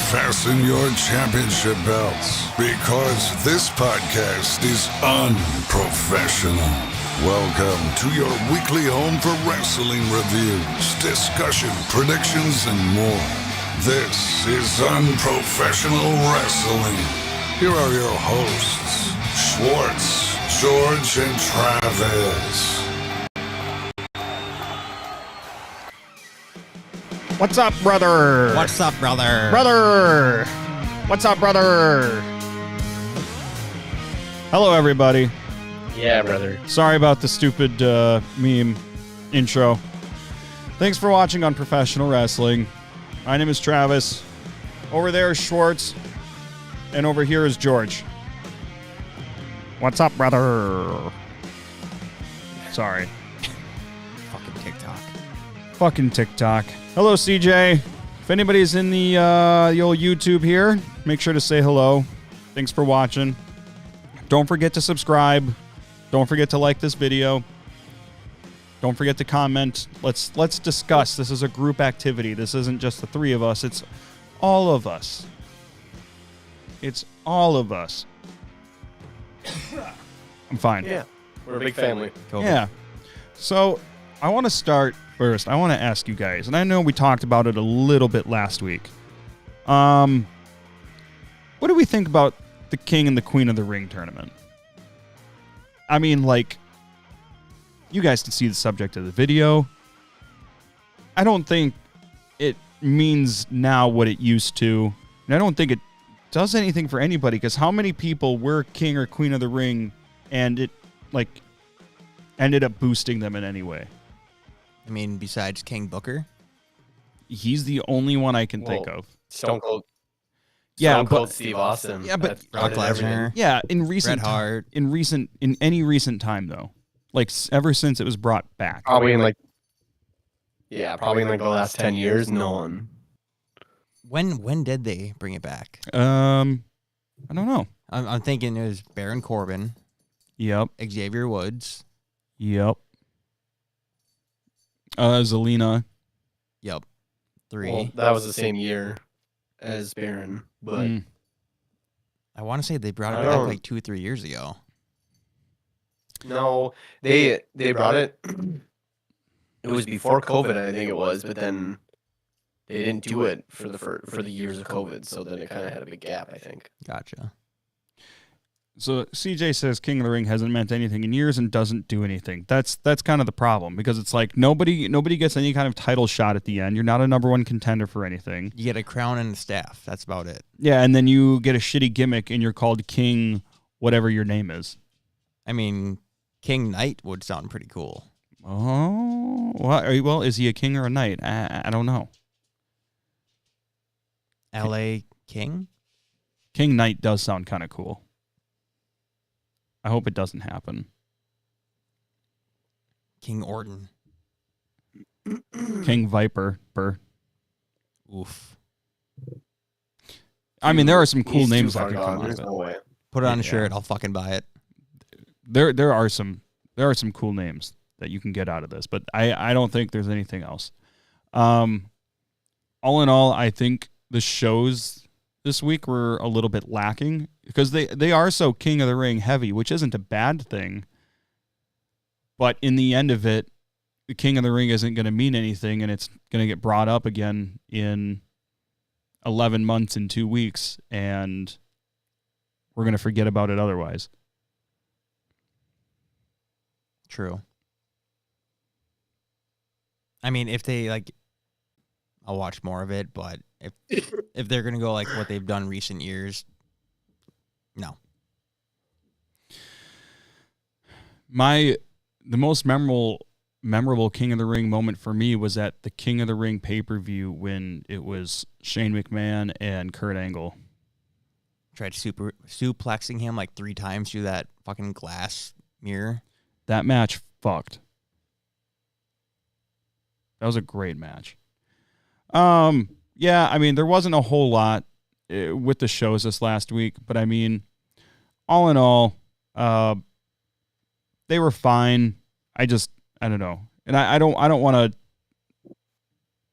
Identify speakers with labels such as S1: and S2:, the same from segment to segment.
S1: fasten your championship belts because this podcast is unprofessional. Welcome to your weekly home for wrestling reviews, discussion, predictions, and more. This is Unprofessional Wrestling. Here are your hosts, Scwartz, George, and Travis.
S2: What's up, brother?
S3: What's up, brother?
S2: Brother! What's up, brother? Hello, everybody.
S4: Yeah, brother.
S2: Sorry about the stupid meme intro. Thanks for watching Unprofessional Wrestling. My name is Travis. Over there is Scwartz. And over here is George. What's up, brother? Sorry. Fucking TikTok. Hello, CJ. If anybody's in the old YouTube here, make sure to say hello. Thanks for watching. Don't forget to subscribe. Don't forget to like this video. Don't forget to comment. Let's discuss. This is a group activity. This isn't just the three of us. It's all of us. It's all of us. I'm fine.
S4: Yeah, we're a big family.
S2: Yeah. So I want to start first. I want to ask you guys, and I know we talked about it a little bit last week. What do we think about the King and the Queen of the Ring tournament? I mean, like, you guys can see the subject of the video. I don't think it means now what it used to, and I don't think it does anything for anybody, because how many people were King or Queen of the Ring and it, like, ended up boosting them in any way?
S3: I mean, besides King Booker?
S2: He's the only one I can think of.
S4: Stone Cold.
S2: Yeah,
S4: Stone Cold
S2: but
S4: Steve Austin.
S2: yeah, but
S3: Brock Lesnar.
S2: yeah, in recent
S3: Bret Hart.
S2: in any recent time though, like ever since it was brought back.
S4: Probably in probably in the last 10 years, no one.
S3: When did they bring it back?
S2: I don't know.
S3: I'm thinking it was Baron Corbin,
S2: Yep.
S3: Xavier Woods.
S2: Yep. Zelina.
S3: Yep. 3.
S4: Well, that was the same year as Baron, but
S3: I want to say they brought it
S4: I
S3: back
S4: don't-
S3: like 2 or 3 years ago.
S4: no, they brought it. It was before COVID, I think it was, but then they didn't do it for the years of COVID, so then it kind of had a big gap, I think.
S3: Gotcha.
S2: So CJ says King of the Ring hasn't meant anything in years and doesn't do anything. That's kind of the problem, because it's like nobody gets any kind of title shot at the end. You're not a number one contender for anything.
S3: You get a crown and a staff. That's about it.
S2: Yeah, and then you get a shitty gimmick and you're called King whatever your name is.
S3: I mean, King Knight would sound pretty cool.
S2: Oh, well, is he a king or a knight? I don't know.
S3: L.A. King?
S2: King Knight does sound kind of cool. I hope it doesn't happen.
S3: King Orton.
S2: King Viper.
S3: Oof.
S2: I mean, there are some cool
S4: He's
S2: names
S4: too
S2: that
S4: far
S2: could
S4: gone.
S2: come out
S4: There's
S2: of it.
S4: no way.
S3: Put it on a
S2: Yeah.
S3: shirt. I'll fucking buy it.
S2: There are some cool names that you can get out of this, but I don't think there's anything else. All in all, I think the shows this week were a little bit lacking because they are so King of the Ring heavy, which isn't a bad thing. But in the end of it, the King of the Ring isn't going to mean anything, and it's going to get brought up again in 11 months and 2 weeks, and we're going to forget about it otherwise.
S3: True. I mean, if they I'll watch more of it, but if they're gonna go like what they've done recent years, no.
S2: The most memorable King of the Ring moment for me was at the King of the Ring pay-per-view when it was Shane McMahon and Kurt Angle.
S3: Tried suplexing him like 3 times through that fucking glass mirror.
S2: That match fucked. That was a great match. Yeah, I mean, there wasn't a whole lot with the shows this last week, but I mean, all in all, they were fine. I don't know. And I don't want to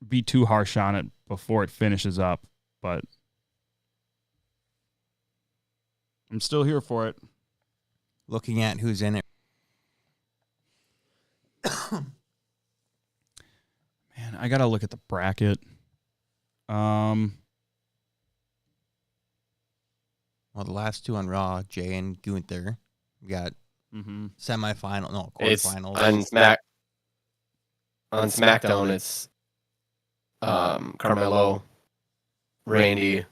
S2: be too harsh on it before it finishes up, but I'm still here for it.
S3: Looking at who's in it.
S2: Man, I gotta look at the bracket.
S3: Well, the last two on Raw, Jay and Gunther. We got semifinal, no,
S4: It's
S3: quarterfinals.
S4: on SmackDown. It's Carmelo, Randy,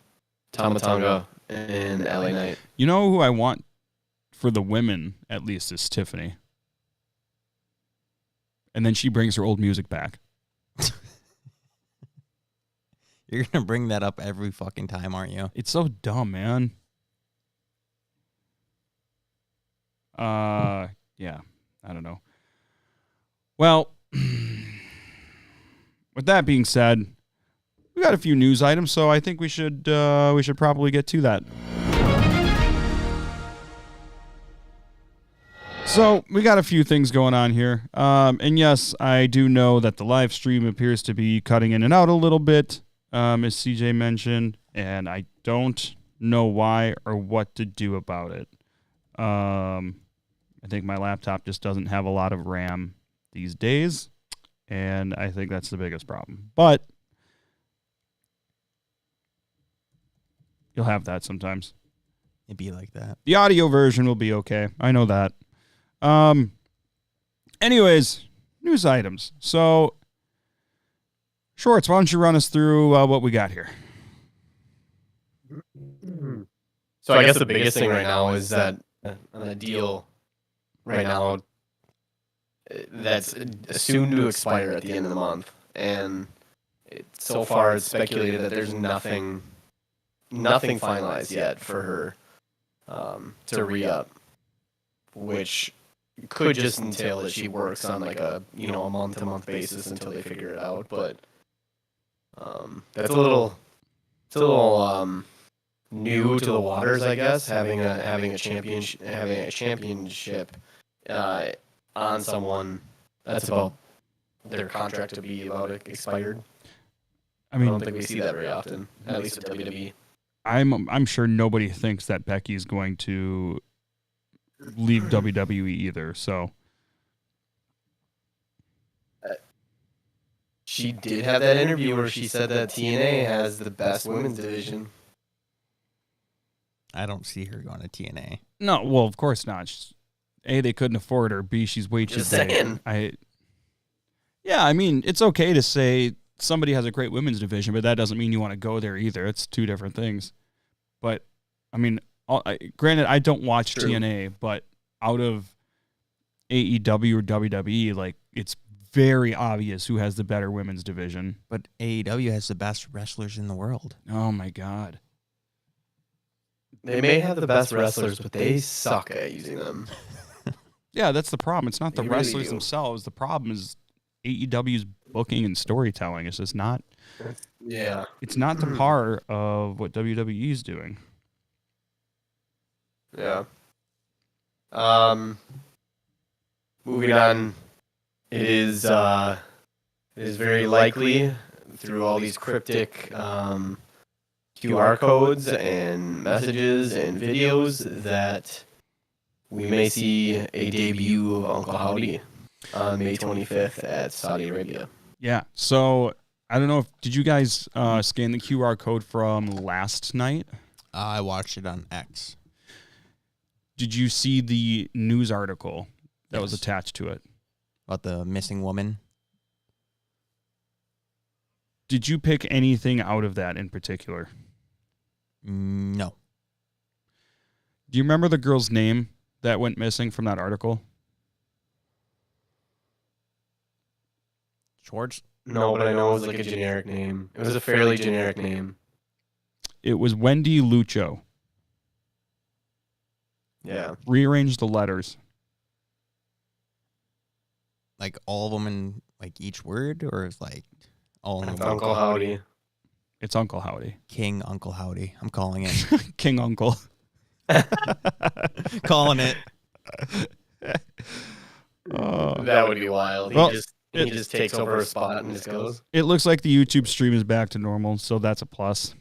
S4: Tamatonga, and LA Knight.
S2: You know who I want for the women, at least, is Tiffany. And then she brings her old music back.
S3: You're going to bring that up every fucking time, aren't you?
S2: It's so dumb, man. Yeah, I don't know. Well, with that being said, we got a few news items, so I think we should probably get to that. So we got a few things going on here, and yes, I do know that the live stream appears to be cutting in and out a little bit, as CJ mentioned, and I don't know why or what to do about it. I think my laptop just doesn't have a lot of RAM these days, and I think that's the biggest problem. But you'll have that sometimes.
S3: It'd be like that.
S2: The audio version will be okay. I know that. Anyways, news items. So, Scwartz, why don't you run us through what we got here?
S4: So I guess the biggest thing right now is that on a deal right now that's soon to expire at the end of the month, and so far it's speculated that there's nothing finalized yet for her to re-up, which could just entail that she works on like a month-to-month basis until they figure it out. But it's a little new to the waters, I guess, having a championship on someone that's about their contract to be about expired.
S2: I mean,
S4: I don't think we see that very often, at least with WWE.
S2: I'm sure nobody thinks that Becky's going to leave WWE either. So
S4: she did have that interview where she said that TNA has the best women's division.
S3: I don't see her going to TNA.
S2: no, well, of course not. A, they couldn't afford her. B, she's way too
S4: Just
S2: big.
S4: saying.
S2: I mean, it's okay to say somebody has a great women's division, but that doesn't mean you want to go there either. It's two different things. But I mean, granted, I don't watch
S4: True.
S2: TNA, but out of AEW or WWE, like, it's very obvious who has the better women's division.
S3: But AEW has the best wrestlers in the world.
S2: Oh my God.
S4: They may have the best wrestlers, but they suck at using them.
S2: Yeah, that's the problem. It's not the
S4: They really
S2: wrestlers
S4: do.
S2: themselves. The problem is AEW's booking and storytelling. It's just not.
S4: Yeah.
S2: It's not the par of what WWE is doing.
S4: Yeah. Moving on, it is very likely through all these cryptic QR codes and messages and videos that we may see a debut of Uncle Howdy on May 25th at Saudi Arabia.
S2: Yeah. So I don't know did you guys scan the QR code from last night?
S3: I watched it on X.
S2: Did you see the news article that was
S3: Yes.
S2: attached to it?
S3: About the missing woman.
S2: Did you pick anything out of that in particular?
S3: No.
S2: Do you remember the girl's name that went missing from that article?
S3: Schwartz?
S4: No, but I know it was like a generic name. It was a fairly generic name.
S2: It was Wendy Lucho.
S4: Yeah.
S2: Rearrange the letters.
S3: Like all of them in like each word, or is like all in
S4: It's
S3: one?
S4: Uncle Howdy.
S2: It's Uncle Howdy.
S3: King Uncle Howdy. I'm calling it.
S2: King Uncle.
S3: Calling it.
S4: That would be wild.
S2: Well,
S4: He just takes over a spot and just goes.
S2: It looks like the YouTube stream is back to normal, so that's a plus.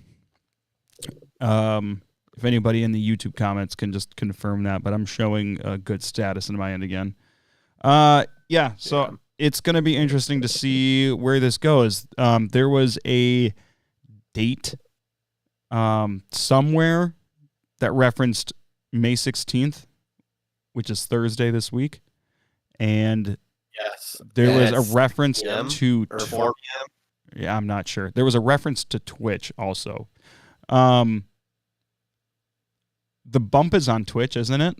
S2: If anybody in the YouTube comments can just confirm that, but I'm showing a good status in my end again. So it's going to be interesting to see where this goes. There was a date somewhere that referenced May 16th, which is Thursday this week. And
S4: Yes,
S2: there was a reference
S4: PM
S2: to
S4: or 4 p.m.
S2: Yeah, I'm not sure. There was a reference to Twitch also. The bump is on Twitch, isn't it?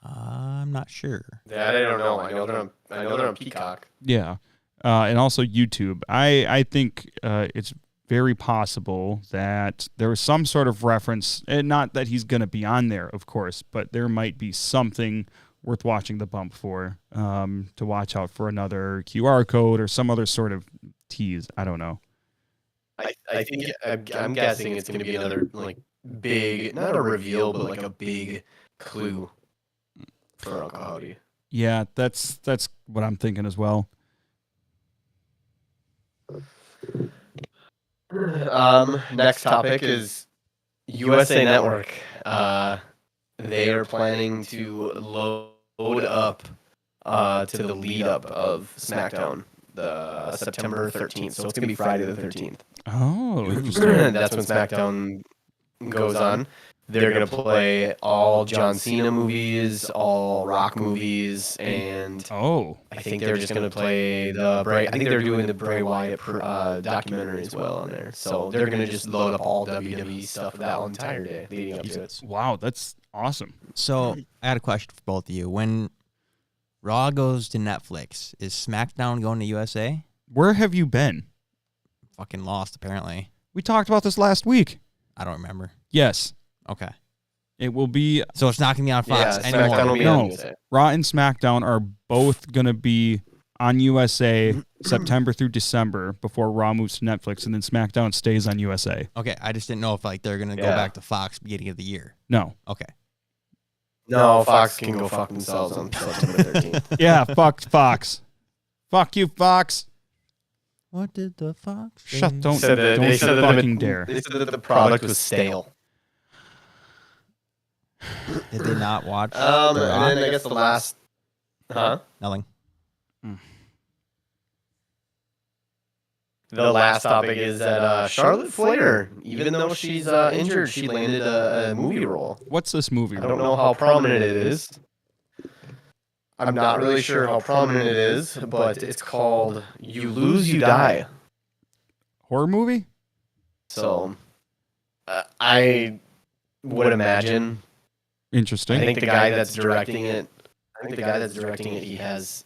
S3: I'm not sure.
S4: That I don't know. I know they're on Peacock.
S2: Yeah. And also YouTube. I think it's very possible that there was some sort of reference, and not that he's going to be on there, of course, but there might be something worth watching the bump for, to watch out for another QR code or some other sort of tease. I don't know.
S4: I think I'm guessing it's going to be another like big, not a reveal, but like a big clue for Uncle Howdy.
S2: Yeah, that's what I'm thinking as well.
S4: Next topic is USA Network. They are planning to load up to the lead up of SmackDown, the September 13th. So it's gonna be Friday the 13th.
S2: Oh, interesting.
S4: That's when SmackDown goes on. They're gonna play all John Cena movies, all Rock movies, and I think they're just gonna play the Bray. I think they're doing the Bray Wyatt documentary as well on there. So they're gonna just load up all WWE stuff that entire day leading up to it.
S2: Wow, that's awesome.
S3: So I had a question for both of you. When Raw goes to Netflix, is SmackDown going to USA?
S2: Where have you been?
S3: Fucking lost, apparently.
S2: We talked about this last week.
S3: I don't remember.
S2: Yes.
S3: Okay.
S2: It will be.
S3: So it's not going to be on Fox
S4: SmackDown will
S3: anymore.
S4: be
S2: No.
S4: on USA.
S2: Raw and SmackDown are both going to be on USA September through December before Raw moves to Netflix, and then SmackDown stays on USA.
S3: Okay, I just didn't know if like they're going to go
S4: Yeah.
S3: back to Fox beginning of the year.
S2: No.
S3: Okay.
S4: No, Fox can go fuck themselves on September 13th.
S2: Yeah, fuck Fox. Fuck you, Fox.
S3: What did the Fox say?
S2: Shut, don't
S4: Said that- they said that
S2: fucking dare.
S4: They said that the product was stale.
S3: Did they not watch?
S4: And
S3: The Rock?
S4: then I guess the last,
S3: Nothing.
S4: the last topic is that Charlotte Flair, even though she's injured, she landed a movie role.
S2: What's this movie?
S4: I don't know how prominent it is. I'm not really sure how prominent it is, but it's called You Lose, You Die.
S2: Horror movie?
S4: So I would imagine.
S2: Interesting.
S4: I think the guy that's directing it, he has,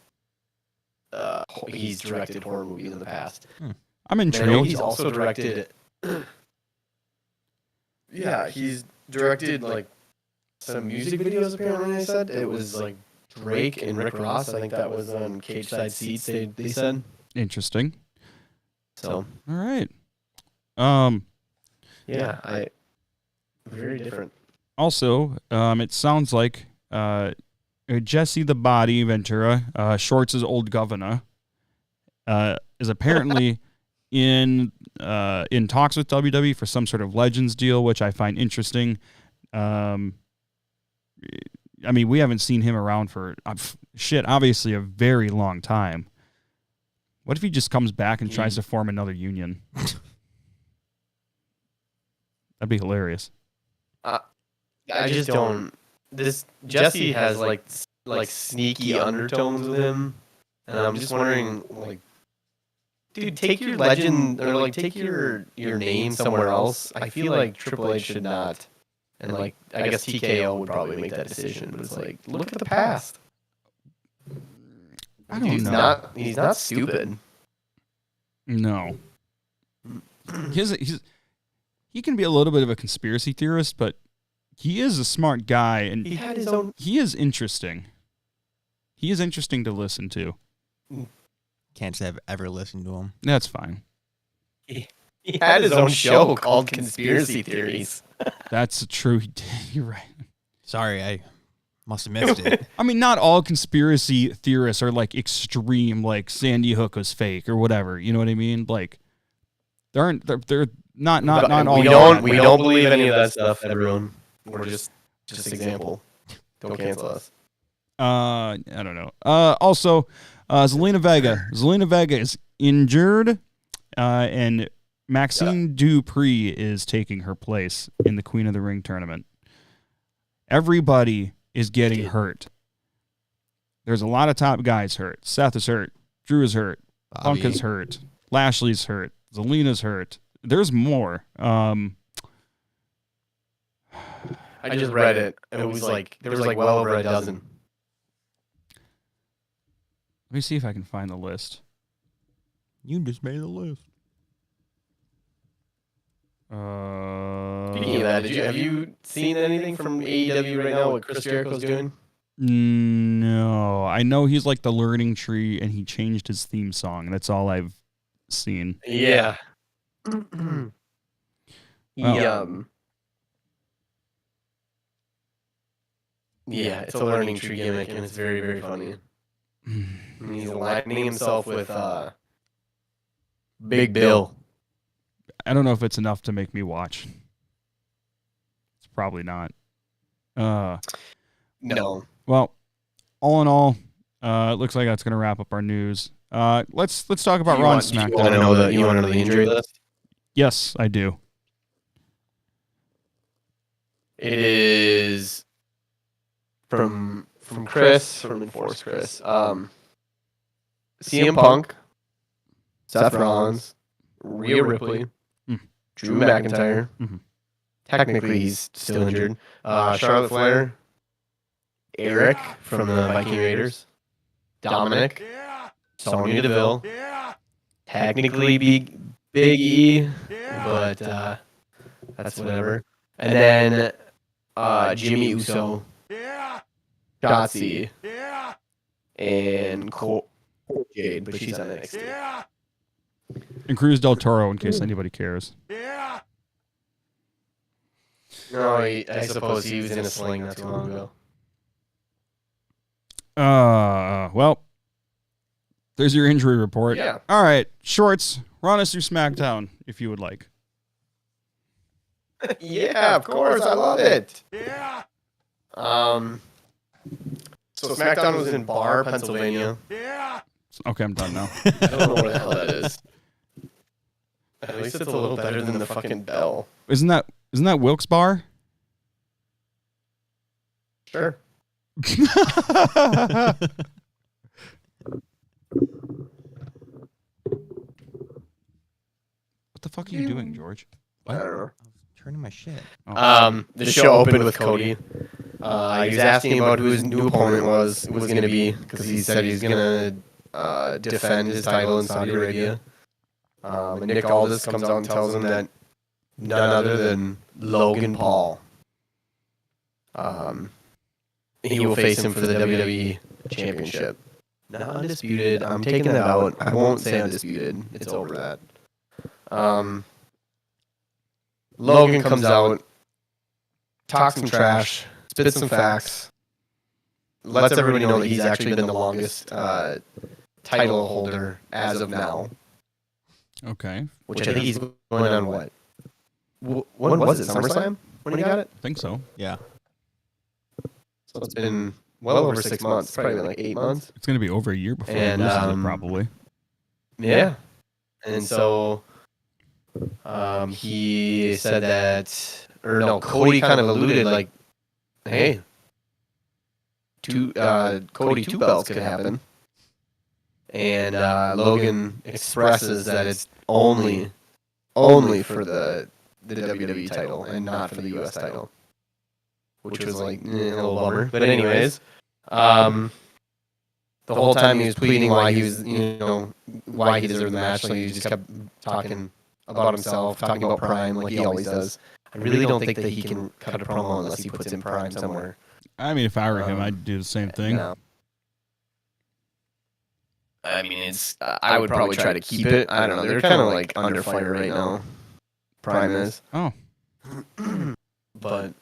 S4: he's directed horror movies in the past.
S2: I'm
S4: I know
S2: intrigued.
S4: he's also directed. Yeah, he's directed like some music videos. Apparently, they said it was like Drake and Rick Ross. I think that was on Cage Side Seats. They said.
S2: Interesting.
S4: So
S2: All right.
S4: yeah, very different.
S2: Also, it sounds like Jesse the Body Ventura, Schwartz's old governor, is apparently in talks with WWE for some sort of Legends deal, which I find interesting. I mean, we haven't seen him around for obviously a very long time. What if he just comes back and tries to form another union? That'd be hilarious.
S4: I just don't. This Jesse has like sneaky undertones with him, and I'm just wondering, like, dude, take your legend or like take your name somewhere else. I feel like Triple H should not, and like I guess TKO would probably make that decision. But it's like, look at the past.
S2: I don't know.
S4: He's not stupid.
S2: No. He can be a little bit of a conspiracy theorist, but he is a smart guy, and
S4: He had his own.
S2: he is interesting. He is interesting to listen to.
S3: Can't say I've ever listened to him.
S2: That's fine.
S4: He had his own show called Conspiracy Theories.
S2: That's true. He did. You're right.
S3: Sorry, I must have missed it.
S2: I mean, not all conspiracy theorists are like extreme, like Sandy Hook was fake or whatever. You know what I mean? Like, there Not all.
S4: We don't believe any of that stuff, everyone. We're just example. Don't cancel us.
S2: I don't know. Also, Zelina Vega. Zelina Vega is injured, and Maxine Dupree is taking her place in the Queen of the Ring tournament. Everybody is getting hurt. There's a lot of top guys hurt. Seth is hurt. Drew is hurt. Punk is hurt. Lashley's hurt. Zelina's hurt. There's more.
S4: I just read it. It was like there was like well over a dozen.
S2: Let me see if I can find the list.
S3: You just made the list.
S4: Speaking of that, have you seen anything from AEW right now? What Chris Jericho's doing?
S2: No, I know he's like the learning tree, and he changed his theme song. That's all I've seen.
S4: Yeah. Yeah, it's a learning tree gimmick, and it's very, very funny. And he's aligning himself with Big Bill.
S2: I don't know if it's enough to make me watch. It's probably not.
S4: No.
S2: Well, all in all, it looks like that's going to wrap up our news. Let's talk about Raw and SmackDown.
S4: You want to know the injury list?
S2: Yes, I do.
S4: It is from Chris, from Enforce Chris. CM Punk, Seth Rollins, Rhea Ripley, Drew McIntyre. Technically, he's still injured. Charlotte Flair, Eric from the Viking Raiders, Dominic, Sonya Deville, technically Big E, but that's whatever. And then Jimmy Uso, Shotzi, and Cole Jade, but she's on NXT.
S2: And Cruz del Toro, in case anybody cares.
S4: No, I suppose he was in a sling not too long ago.
S2: Well, there's your injury report.
S4: Yeah.
S2: All right, Schwartz, run us through SmackDown if you would like.
S4: Yeah, of course, I love it. Yeah. So SmackDown was in Barr, Pennsylvania. Yeah.
S2: Okay, I'm done now.
S4: I don't know where the hell that is. At least it's a little better than the fucking Bell.
S2: Isn't that Wilkes Bar?
S4: Sure.
S2: What the fuck are you doing, George?
S4: I don't know.
S3: Turning my shit.
S4: The show opened with Cody. He was asking about who his new opponent was going to be, because he said he's going to defend his title in Saudi Arabia. And Nick Aldis comes out and tells him that none other than Logan Paul. He will face him for the WWE Championship. Not undisputed. I'm taking that out. I won't say undisputed. It's over that. Logan comes out, talks some trash, spits some facts, lets everybody know that he's actually been the longest title holder as of now.
S2: Okay.
S4: Which I think he's going on what? When was it? SummerSlam? When he got it?
S2: I think so.
S3: Yeah.
S4: So it's been well over 6 months. It's probably been like 8 months.
S2: It's going to be over a year before
S4: And,
S2: he loses it, probably.
S4: Yeah. And so he said that, or no, Cody kind of alluded like, hey, Cody 2 belts could happen. And Logan expresses that it's only for the WWE title and not for the US title, which was like a little bummer. But anyways, the whole time he was pleading why he was, why he deserved the match. Like he just kept talking about himself, talking about Prime like he always does. I really don't think that he can cut a promo unless he puts in Prime somewhere.
S2: I mean, if I were him, I'd do the same thing.
S4: I mean, I would probably try to keep it. I don't know. They're kind of like under fire right now. Prime is.
S2: Oh.
S4: But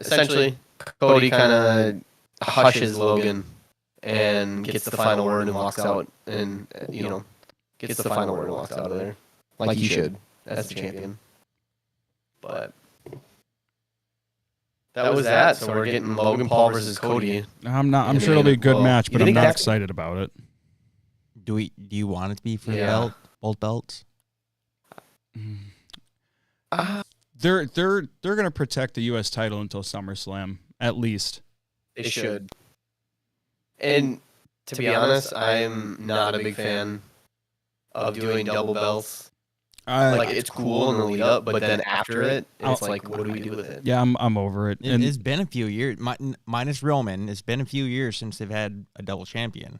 S4: essentially, Cody kind of hushes Logan and gets the final word and walks out, and gets the final word and walks out of there, like he should. as the champion. But that was that. So we're getting Logan Paul versus Cody.
S2: I'm sure it'll be a good match, but I'm not excited about it.
S3: Do you want it to be for the belt, both belts?
S2: They're gonna protect the U.S. title until SummerSlam, at least.
S4: They should. And to be honest, I'm not a big fan of doing double belts. Like, it's cool in the lead up, but then after it, it's like, what do we do with it?
S2: Yeah, I'm over it.
S3: It's been a few years, minus Roman. It's been a few years since they've had a double champion.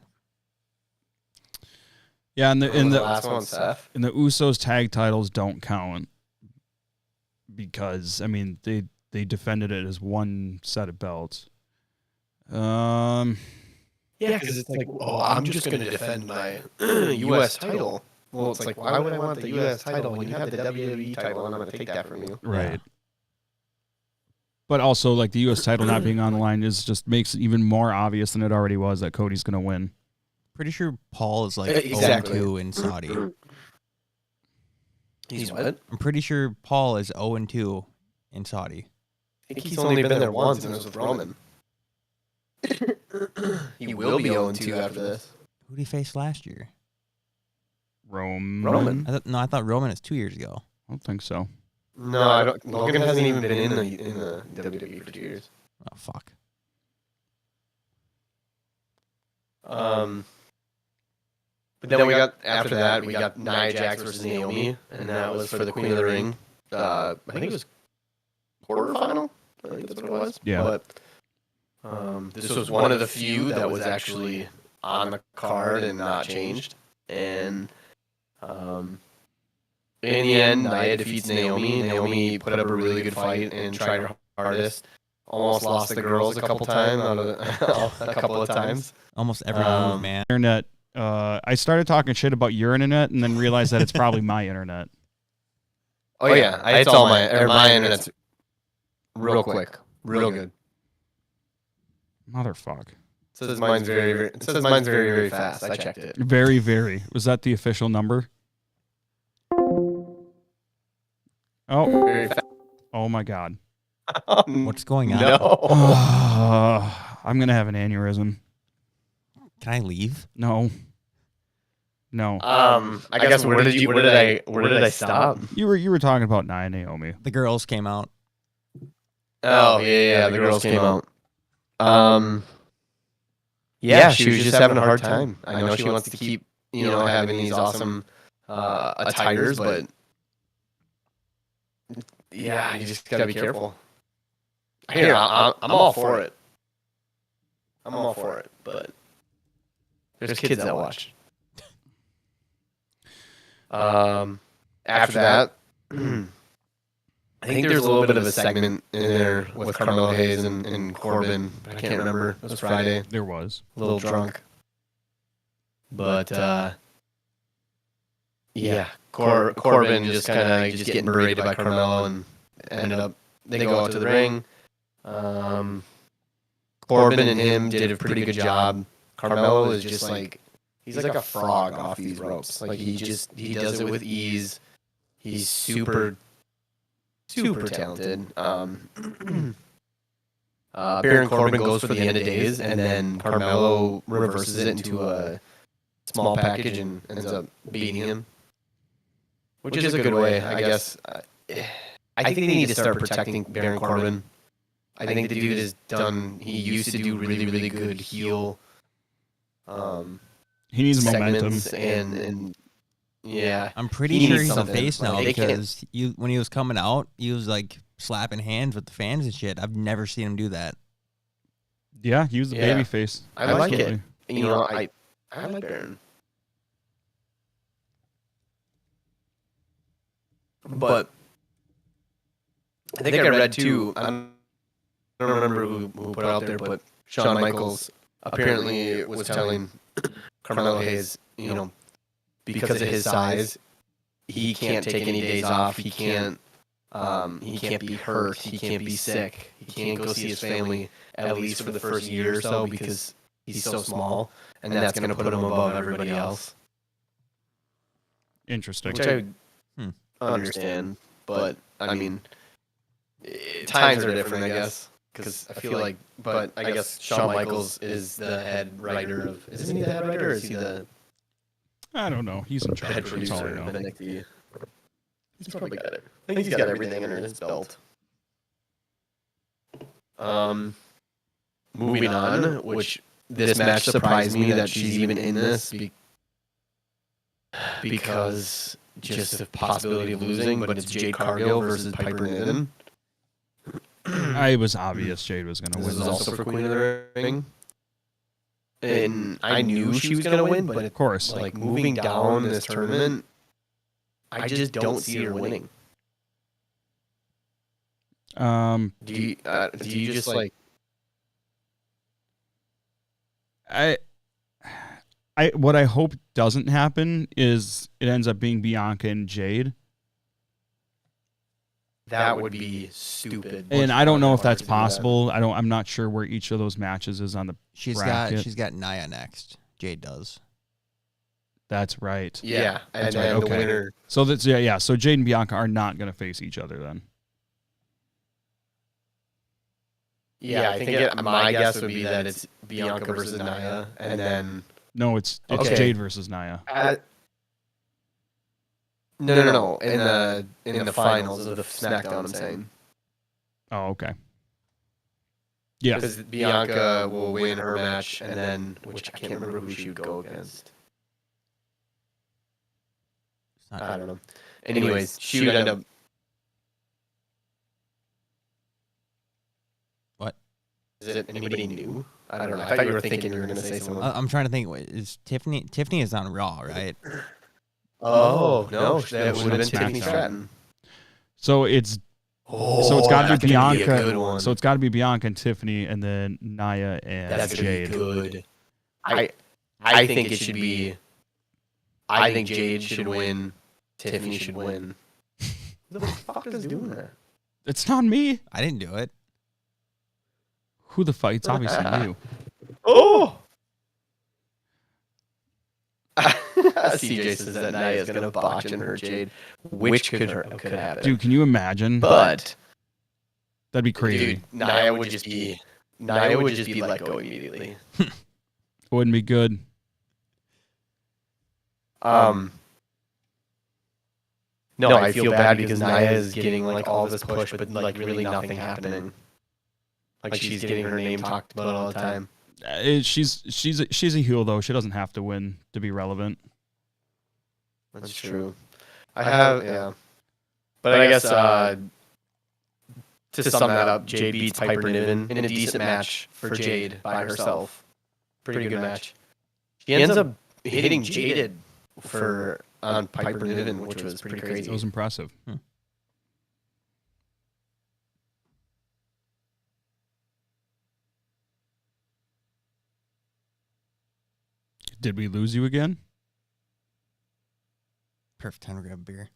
S2: Yeah, and the
S4: last one, Seth.
S2: And the Usos tag titles don't count because they defended it as one set of belts.
S4: Yeah, because it's like, I'm just going to defend my U.S. title. Well, it's like, why would I want the U.S. title when you have the WWE title and I'm going to take that from you?
S2: Right.
S3: Yeah.
S2: But also, like, the U.S. title not being on the line just makes it even more obvious than it already was that Cody's going to win.
S3: Pretty sure Paul is like
S4: Exactly.
S3: 0-2 in Saudi.
S4: He's what?
S3: I'm pretty sure Paul is 0-2 in Saudi.
S4: I think he's only been there once, and it was with Roman. He will be 0-2 after this.
S3: Who did he face last year?
S2: Roman.
S3: I thought Roman is 2 years ago.
S2: I don't think so.
S4: No, I don't. Logan hasn't even been in the WWE for 2 years.
S3: Oh, fuck.
S4: But then we got, after that, we got Nia Jax versus Naomi, and that was for the Queen of the Ring. I think it was quarterfinal. I think that's what it was.
S2: Yeah.
S4: But this was one of the few that was actually on the card and not changed. And in the end, Nia defeats Naomi. Naomi put up a really good fight and tried her hardest. Almost lost the girls a couple of times.
S3: Almost every move, man.
S2: Internet. I started talking shit about your internet and then realized that it's probably my internet.
S4: Oh yeah, it's all my internet's real quick, real good.
S2: Motherfuck.
S4: It says mine's very, very fast. I checked it.
S2: Very, very. Was that the official number? Oh.
S4: Very fast.
S2: Oh my God.
S3: What's going on?
S4: No.
S2: I'm gonna have an aneurysm.
S3: Can I leave?
S2: No.
S4: I guess where did I stop?
S2: You were talking about Nia Naomi.
S3: The girls came out.
S4: Oh yeah, the girls came out. Yeah, she was just having a hard time. I know she wants to keep, having these awesome attires, but yeah, you just gotta be careful. Here, I'm all for it. But there's kids that watch. After that, I think there's a little bit of a segment in there with Carmelo Hayes and Corbin. I can't remember. It was Friday.
S2: There was.
S4: A little drunk. But, yeah, Corbin just kind of just getting berated by Carmelo and ended up, they go out to the ring. Corbin and him did a pretty good job. Carmelo is just like, he's like a frog off these ropes. Like he does it with ease. He's super talented. Baron Corbin goes for the end of days, and then Carmelo reverses it into a small package and ends up beating him, which is a good way, I guess. I think they need to start protecting Baron Corbin. I think the dude is done. He used to do really, really good heel.
S2: He needs momentum.
S4: And yeah,
S3: I'm pretty sure he's a face now because when he was coming out, he was like slapping hands with the fans and shit. I've never seen him do that.
S2: Yeah, he was a baby face.
S4: I like it. I like Baron. But I think I read too. I don't remember who put it out there, but Shawn Michaels apparently was telling Carmelo Hayes, because of his size, he can't take any days off. He can't be hurt. He can't be sick. He can't go see his family at least for the first year or so because he's so small, and that's going to put him above everybody else.
S2: Interesting.
S4: understand, but I mean, times are different, I guess. Because I feel like, but I guess Shawn Michaels is the head writer of. Isn't he the head writer, or is he the
S2: I don't know. He's in charge.
S4: head
S2: That's all I
S4: producer
S2: know.
S4: of NXT? He's probably got it. I think he's got everything under his belt. Moving on, which this match surprised me that she's even in this because just the possibility of losing, but it's Jade Cargill versus Piper Niven.
S2: It was obvious Jade was going to
S4: This
S2: win.
S4: is also for Queen of the Ring. And I knew she was going to win, but
S2: Of course.
S4: like moving down this tournament, I just don't see her winning. Do you just like?
S2: What I hope doesn't happen is it ends up being Bianca and Jade.
S4: That would be stupid.
S2: And I don't know if that's possible. I'm not sure where each of those matches is on the bracket.
S3: She's got Nia next. Jade does.
S2: That's right.
S4: Yeah,
S2: That's
S4: and
S2: right.
S4: then the
S2: Okay.
S4: winner.
S2: So that's yeah. So Jade and Bianca are not going to face each other then.
S4: Yeah, I think my guess would be that it's Bianca versus Nia, and then
S2: No, it's
S4: Okay.
S2: Jade versus Nia.
S4: No. In the finals of the SmackDown, I'm saying.
S2: Oh, okay. Yeah.
S4: Because Bianca will win her match, and then which I can't remember who she would go against. I don't know. Anyways, she would end up.
S3: What?
S4: Is it anybody new? I don't know. I thought you were thinking you were going to say someone.
S3: I'm trying to think. Wait, is Tiffany? Tiffany is on Raw, right?
S4: Oh no, that
S2: She's
S4: would have
S2: on
S4: been Tiffany
S2: SmackDown.
S4: Stratton.
S2: So it's
S4: Oh,
S2: got to
S4: that's
S2: be
S4: gonna
S2: Bianca.
S4: a good one.
S2: So it's got to be Bianca and Tiffany, and then Nia and
S4: That's gonna be
S2: Jade.
S4: good. I think it should be. I think Jade should win. Tiffany should win. Who the fuck is doing that?
S2: It's not me.
S3: I didn't do it.
S2: Who the fuck? It's obviously you.
S4: Oh. CJ says that Nia is gonna botch and hurt Jade, which could happen.
S2: Dude, can you imagine?
S4: But
S2: That'd be crazy.
S4: dude, Nia would just be let go immediately.
S2: It wouldn't be good.
S4: No, I feel bad because Nia is getting like all this push, but like really nothing happening. Like she's getting her name talked about all the time.
S2: She's a heel though. She doesn't have to win to be relevant.
S4: That's true. Yeah. But I guess to sum that up, Jade beats Piper Niven in a decent match for Jade by herself. Pretty good match. She ends up hitting Jaded on Piper Niven, which was pretty crazy.
S2: It was impressive. Did we lose you again?
S3: Perfect time to grab a beer.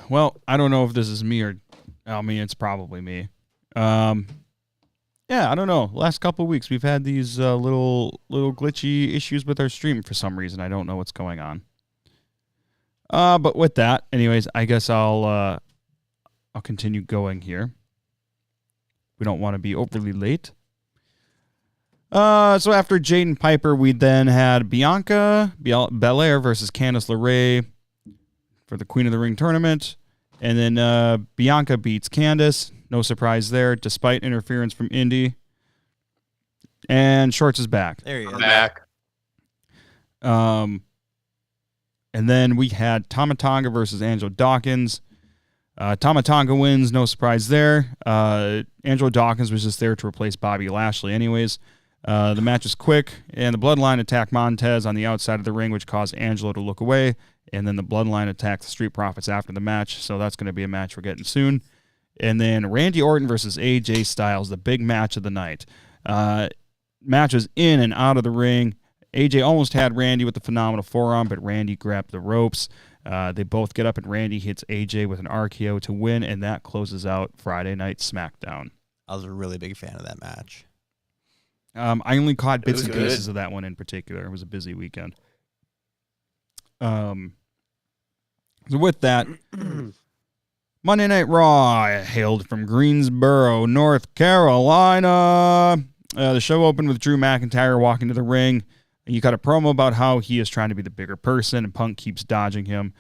S2: Well, I don't know if this is me or, I mean, it's probably me. Yeah, I don't know. Last couple of weeks, we've had these little glitchy issues with our stream for some reason. I don't know what's going on. But with that, anyways, I guess I'll continue going here. We don't want to be overly late. So after Jade and Piper, we then had Bianca Belair versus Candice LeRae for the Queen of the Ring tournament. And then Bianca beats Candice. No surprise there, despite interference from Indy. And Scwartz is back.
S3: There you go.
S4: Back.
S2: And then we had Tama Tonga versus Angelo Dawkins. Tama Tonga wins, no surprise there. Angelo Dawkins was just there to replace Bobby Lashley anyways. The match is quick, and the Bloodline attack Montez on the outside of the ring, which caused Angelo to look away. And then the Bloodline attacked the Street Profits after the match, so that's going to be a match we're getting soon. And then Randy Orton versus AJ Styles, the big match of the night. Matches in and out of the ring. AJ almost had Randy with the phenomenal forearm, but Randy grabbed the ropes. They both get up, and Randy hits AJ with an RKO to win, and that closes out Friday Night SmackDown.
S3: I was a really big fan of that match.
S2: I only caught bits and
S4: good.
S2: pieces of that one in particular. It was a busy weekend. So with that, Monday Night Raw, hailed from Greensboro, North Carolina. The show opened with Drew McIntyre walking to the ring. You got a promo about how he is trying to be the bigger person, and Punk keeps dodging him.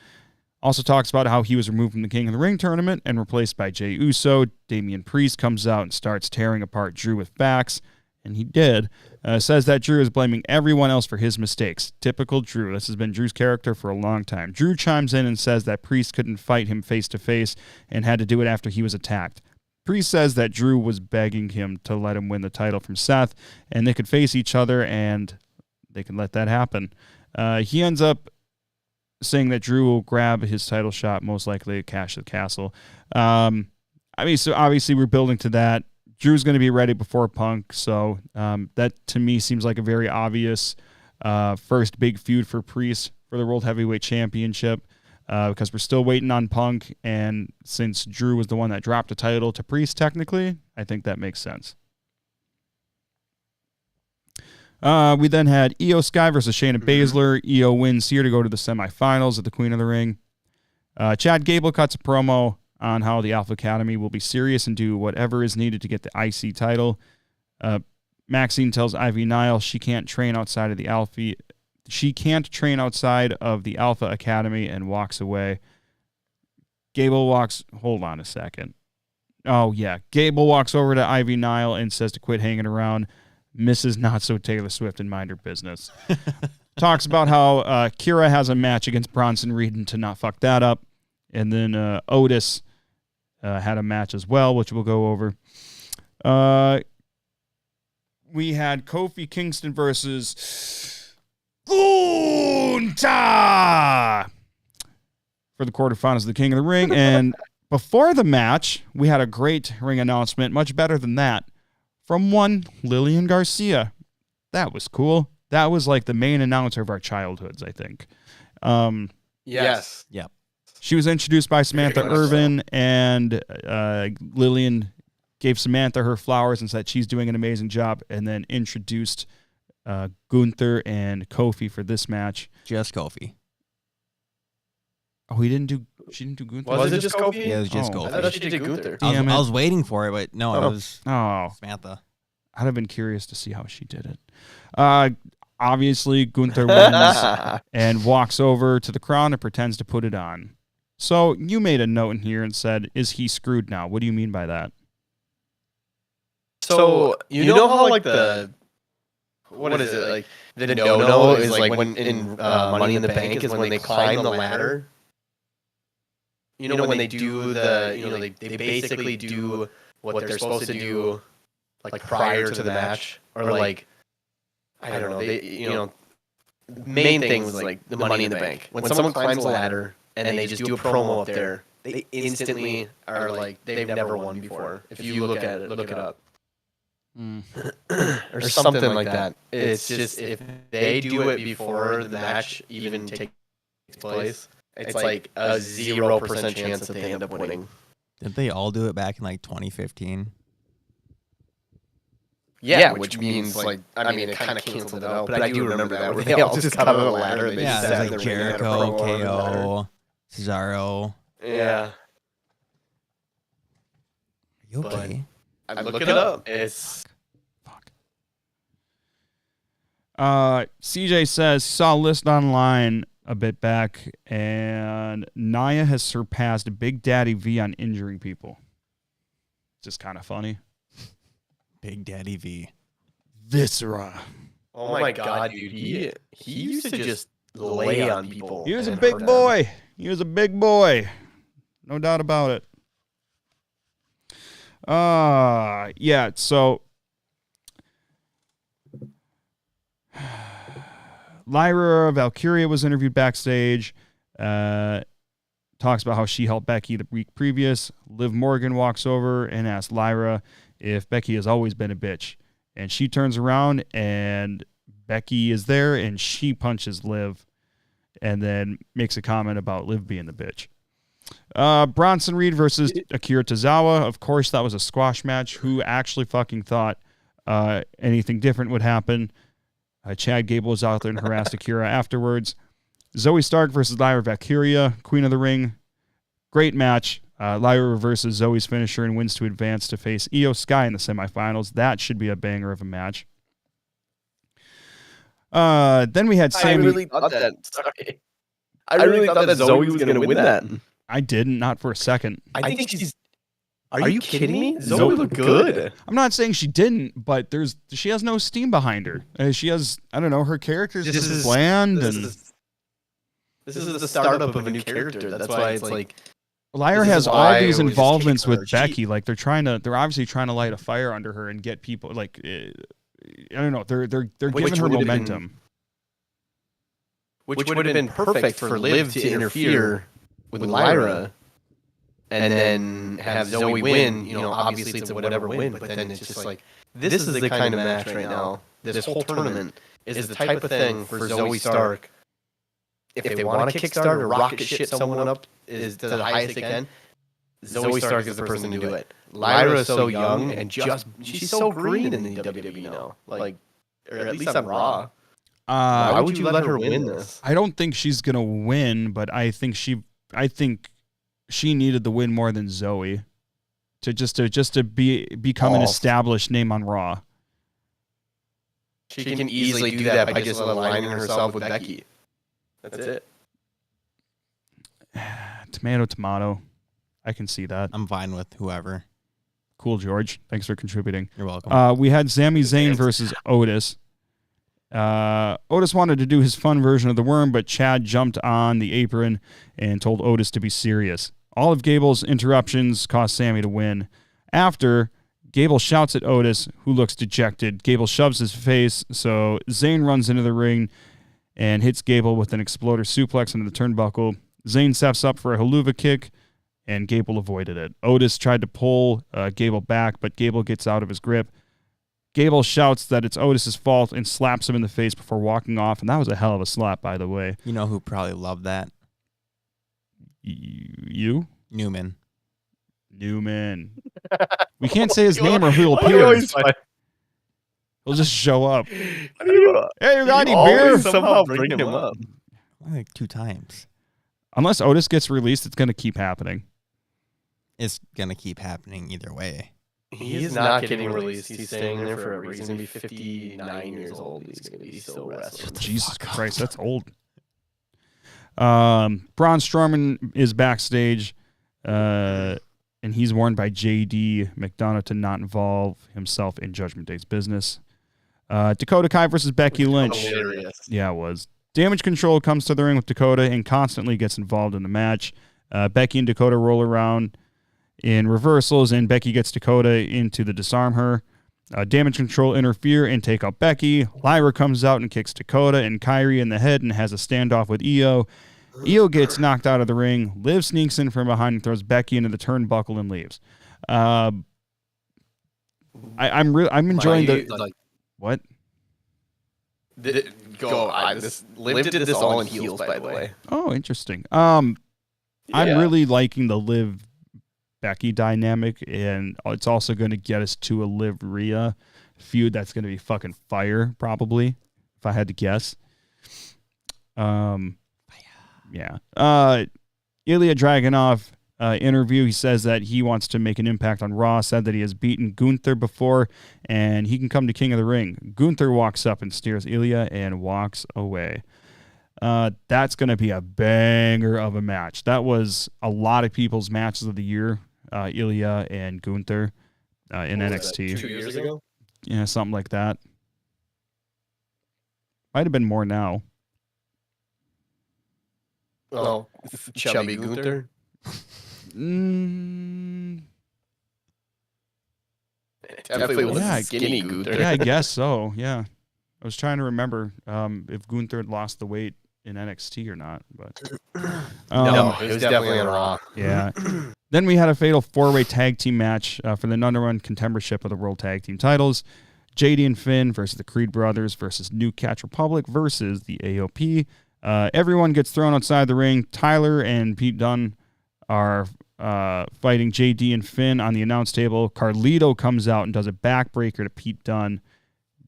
S2: Also talks about how he was removed from the King of the Ring tournament and replaced by Jey Uso. Damian Priest comes out and starts tearing apart Drew with facts, and he did. Says that Drew is blaming everyone else for his mistakes. Typical Drew. This has been Drew's character for a long time. Drew chimes in and says that Priest couldn't fight him face-to-face and had to do it after he was attacked. Priest says that Drew was begging him to let him win the title from Seth, and they could face each other, and they can let that happen. He ends up saying that Drew will grab his title shot, most likely at Cash at the Castle. So obviously we're building to that. Drew's going to be ready before Punk, so that to me seems like a very obvious first big feud for Priest for the World Heavyweight Championship, because we're still waiting on Punk, and since Drew was the one that dropped the title to Priest technically, I think that makes sense. We then had Io Sky versus Shayna Baszler. Io wins here to go to the semifinals at the Queen of the Ring. Chad Gable cuts a promo on how the Alpha Academy will be serious and do whatever is needed to get the IC title. Maxine tells Ivy Nile she can't train outside of the Alpha. She can't train outside of the Alpha Academy, and walks away. Hold on a second. Oh yeah, Gable walks over to Ivy Nile and says to quit hanging around Mrs. Not So Taylor Swift and mind her business. Talks about how Kira has a match against Bronson Reed and to not fuck that up. And then Otis had a match as well, which we'll go over. We had Kofi Kingston versus Gunther for the quarterfinals of the King of the Ring. And before the match, we had a great ring announcement, much better than that, from one Lillian Garcia. That was cool. That was like the main announcer of our childhoods, I think.
S4: Yes.
S3: Yep.
S2: She was introduced by Samantha Irvin, and Lillian gave Samantha her flowers and said she's doing an amazing job, and then introduced Gunther and Kofi for this match.
S3: Just Kofi.
S2: Oh, she didn't do Gunther?
S4: Was it just Kofi?
S3: Yeah, it was just
S2: Oh.
S3: Kofi.
S4: I thought she did Gunther.
S2: Damn
S3: I
S2: it.
S3: was waiting for it, but no, it was Samantha.
S2: I'd have been curious to see how she did it. Obviously, Gunther wins and walks over to the crown and pretends to put it on. So you made a note in here and said, is he screwed now? What do you mean by that?
S4: So you know how like what is it, like the no is like when in Money in the Bank is when they climb the ladder. You know when they do they basically do what they're supposed to do like prior to the match, or like I don't know, main thing was like the Money in the Bank. When someone climbs the ladder and they just do a promo up there, they instantly are like they've never won before. If you look at it, look it up. Or something like that. It's just if they do it before the match even takes place, it's like a 0% chance that they end up winning.
S3: Didn't they all do it back in like 2015?
S4: Yeah, which means like it kind of canceled it out. But I do remember that where they all just got on the ladder. And they just
S3: Yeah,
S4: sat
S3: it
S4: in
S3: was
S4: the
S3: like
S4: ring and had a
S3: Jericho,
S4: promo on the ladder.
S3: KO, Cesaro.
S4: Yeah,
S3: You okay?
S4: I look it up. It's
S2: CJ says, saw a list online a bit back, and Nia has surpassed Big Daddy V on injuring people. Just kind of funny.
S3: Big Daddy V.
S2: Viscera.
S4: oh my god, dude. He used to just lay on people.
S2: He was a
S4: and
S2: big
S4: hurt them.
S2: boy. He was a big boy. No doubt about it. Yeah, so Lyra Valkyria was interviewed backstage. Talks about how she helped Becky the week previous. Liv Morgan walks over and asks Lyra if Becky has always been a bitch. And she turns around and Becky is there and she punches Liv and then makes a comment about Liv being the bitch. Bronson Reed versus Akira Tozawa. Of course, that was a squash match. Who actually fucking thought anything different would happen? Chad Gable was out there and harassed Akira afterwards. Zoe Stark versus Lyra Valkyria, Queen of the Ring. Great match. Lyra reverses Zoe's finisher and wins to advance to face Io Sky in the semifinals. That should be a banger of a match. Then we had Sammy.
S4: I really thought that Zoe was going to win that.
S2: I didn't, not for a second.
S4: I think she's... Are you kidding me? Zoe looked good.
S2: I'm not saying she didn't, but she has no steam behind her. She has, I don't know, her character's just bland. This
S4: is the startup of a new character. That's why it's like...
S2: Lyra has all these involvements with Becky. Like they're obviously trying to light a fire under her and get people like, I don't know. They're giving her momentum.
S4: Which would have been perfect for Liv to interfere with Lyra and then have Zoe win. You know, obviously it's a whatever win, but then it's just like, this is the kind of match right now. This whole tournament is the type of thing for Zoe Stark. If they want to kickstart or rocket ship someone up to the highest they can, Zoe Stark is the person to do it. Lyra is so young and she's so green in the WWE now. Like, or at least on Raw. Why would you let her win this?
S2: I don't think she's gonna win, but I think she needed the win more than Zoe to become an established name on Raw.
S4: She can easily do that by just aligning herself with Becky. That's it.
S2: Tomato. I can see that.
S3: I'm fine with whoever.
S2: Cool, George. Thanks for contributing.
S3: You're welcome.
S2: We had Sami Zayn versus Otis. Otis wanted to do his fun version of the worm, but Chad jumped on the apron and told Otis to be serious. All of Gable's interruptions caused Sami to win. After, Gable shouts at Otis, who looks dejected. Gable shoves his face, so Zayn runs into the ring and hits Gable with an exploder suplex into the turnbuckle. Zayn steps up for a haluva kick, and Gable avoided it. Otis tried to pull Gable back, but Gable gets out of his grip. Gable shouts that it's Otis' fault and slaps him in the face before walking off, and that was a hell of a slap, by the way.
S3: You know who probably loved that?
S2: You?
S3: Newman.
S2: We can't say his name or he'll appear. He'll just show up. Hey, you got any beer?
S4: Somehow bring him up.
S3: Like 2 times.
S2: Unless Otis gets released, it's going to keep happening.
S3: It's going to keep happening either way.
S4: He is not getting released. He's staying there for a reason. He's 59 years old. He's going to be still wrestling.
S2: Jesus Christ, that's old. Braun Strowman is backstage, and he's warned by JD McDonough to not involve himself in Judgment Day's business. Dakota Kai versus Becky Lynch.
S4: Hilarious.
S2: Yeah, it was. Damage Control comes to the ring with Dakota and constantly gets involved in the match. Becky and Dakota roll around in reversals, and Becky gets Dakota into the disarm her. Damage Control interfere and take out Becky. Lyra comes out and kicks Dakota and Kyrie in the head and has a standoff with Io. Io gets knocked out of the ring. Liv sneaks in from behind and throws Becky into the turnbuckle and leaves. I'm enjoying what?
S4: Liv did this all in heels, by the way.
S2: Oh, interesting. I'm really liking the Liv Becky dynamic, and it's also going to get us to a Liv Rhea feud that's going to be fucking fire, probably, if I had to guess. Yeah. Ilya Dragunov interview, he says that he wants to make an impact on Raw, said that he has beaten Gunther before, and he can come to King of the Ring. Gunther walks up and steers Ilya and walks away. That's going to be a banger of a match. That was a lot of people's matches of the year, Ilya and Gunther in NXT.
S4: 2 years ago?
S2: Yeah, something like that. Might have been more now.
S4: Oh, chubby Gunther? Definitely was skinny Gunther.
S2: Yeah, I guess so, yeah. I was trying to remember if Gunther had lost the weight in NXT or not, but
S4: no, it was definitely on Raw.
S2: Yeah. Then we had a fatal 4-way tag team match for the #1 contendership of the World Tag Team titles. JD and Finn versus the Creed Brothers versus New Catch Republic versus the AOP. Everyone gets thrown outside the ring. Tyler and Pete Dunne are fighting JD and Finn on the announce table. Carlito comes out and does a backbreaker to Pete Dunne.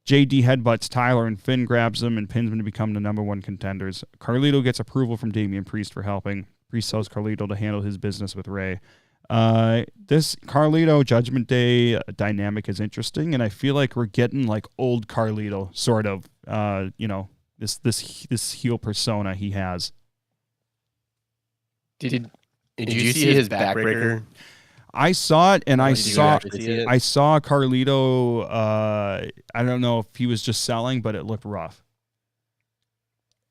S2: JD headbutts Tyler and Finn grabs him and pins him to become the number 1 contenders. Carlito gets approval from Damian Priest for helping. Priest tells Carlito to handle his business with Ray. This Carlito Judgment Day dynamic is interesting, and I feel like we're getting like old Carlito, sort of. This heel persona he has.
S4: Did you see his backbreaker?
S2: I saw it, and I
S4: Did you
S2: saw
S4: actually see it?
S2: I saw Carlito. I don't know if he was just selling, but it looked rough.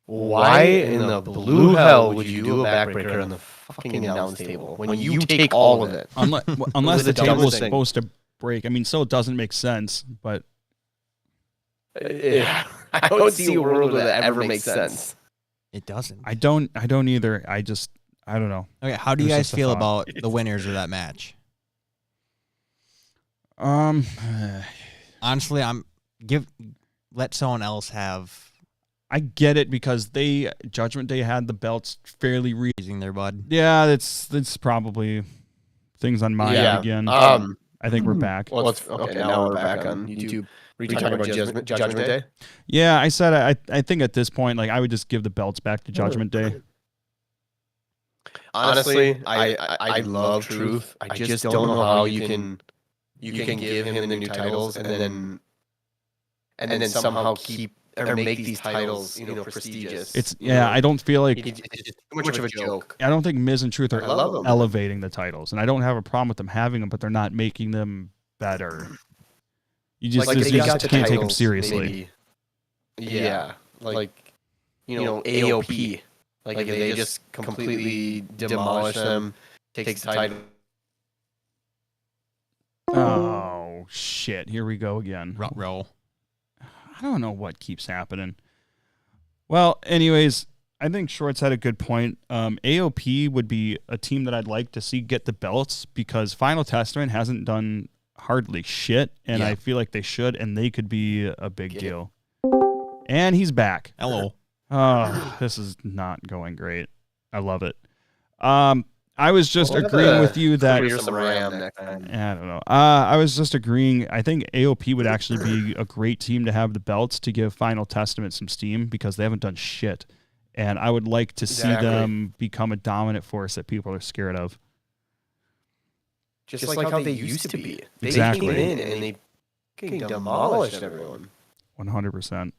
S4: Why in the blue hell would you do a backbreaker on the fucking announce table when you take all of it?
S2: Unless the
S4: the
S2: table was
S4: dumbest thing.
S2: supposed to break. I mean, so it doesn't make sense, but
S4: I don't see a world where that ever makes sense.
S3: It doesn't.
S2: I don't either. I don't know.
S3: Okay, how do you
S2: It was
S3: guys
S2: just a
S3: feel
S2: thought.
S3: about the winners of that match? Honestly, let someone else have
S2: I get it because Judgment Day had the belts fairly
S3: using their bud.
S2: Yeah, that's probably things on my end again. I think we're back.
S4: Well, okay, now we're back on YouTube. Were you talking about Judgment Day?
S2: Yeah, I said I think at this point, like, I would just give the belts back to Judgment Day.
S4: Honestly, I love Truth. I just don't know how you can give him the new titles and then somehow keep or make these titles, prestigious.
S2: I don't feel like
S4: It's just too much of a joke.
S2: I don't think Miz and Truth
S4: I love
S2: are
S4: 'em.
S2: elevating the titles, and I don't have a problem with them having them, but they're not making them better. You just,
S4: Like,
S2: you
S4: they
S2: just
S4: got the
S2: can't take them
S4: titles,
S2: seriously.
S4: maybe. Yeah, like AOP. Like if they just completely demolish them, takes the title.
S2: Oh shit! Here we go again.
S3: Roll.
S2: I don't know what keeps happening. Well, anyways, I think Schwartz had a good point. AOP would be a team that I'd like to see get the belts because Final Testament hasn't done hardly shit, and I feel like they should, and they could be a big deal. And he's back.
S3: Hello.
S2: Oh, this is not going great. I love it. I was just agreeing with you that
S4: Here's some Ram next time.
S2: I don't know. I was just agreeing. I think AOP would actually be a great team to have the belts to give Final Testament some steam because they haven't done shit. And I would like to see them become a dominant force that people are scared of.
S4: Just like how they used to be. They
S2: Exactly.
S4: came in and they fucking demolished everyone.
S2: 100%.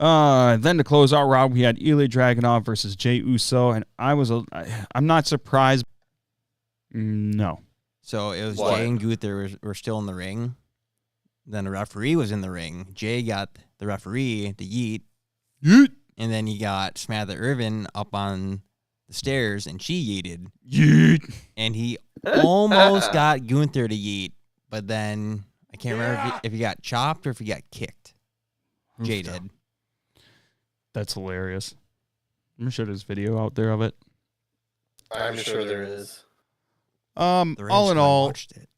S2: Then to close out Raw, we had Ilya Dragunov versus Jey Uso, and I'm not surprised. No.
S3: So it was
S4: What?
S3: Jay and Gunther were still in the ring. Then the referee was in the ring. Jay got the referee to yeet.
S2: Yeet.
S3: And then he got Samantha Irvin up on the stairs, and she yeeted.
S2: Yeet.
S3: And he almost got Gunther to yeet, but then I can't remember if he got chopped or if he got kicked. Jay did.
S2: That's hilarious. I'm sure there's video out there of it.
S4: I'm sure there is.
S3: The
S2: All in all,
S3: watched it.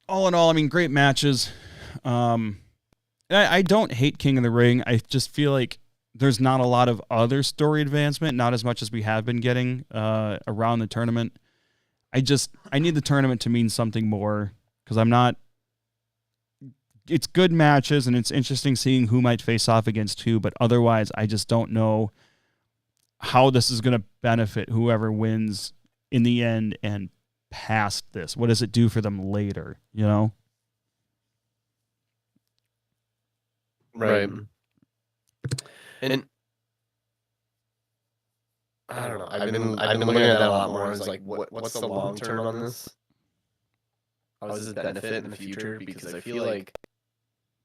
S2: I mean, great matches. I don't hate King of the Ring. I just feel like there's not a lot of other story advancement, not as much as we have been getting around the tournament. I need the tournament to mean something more because I'm not. It's good matches and it's interesting seeing who might face off against who, but otherwise I just don't know how this is going to benefit whoever wins in the end and past this. What does it do for them later, you know?
S4: Right. And I don't know. I've been looking at that a lot more. It's like, what's the long term on this? How does this benefit in the future? Because I feel like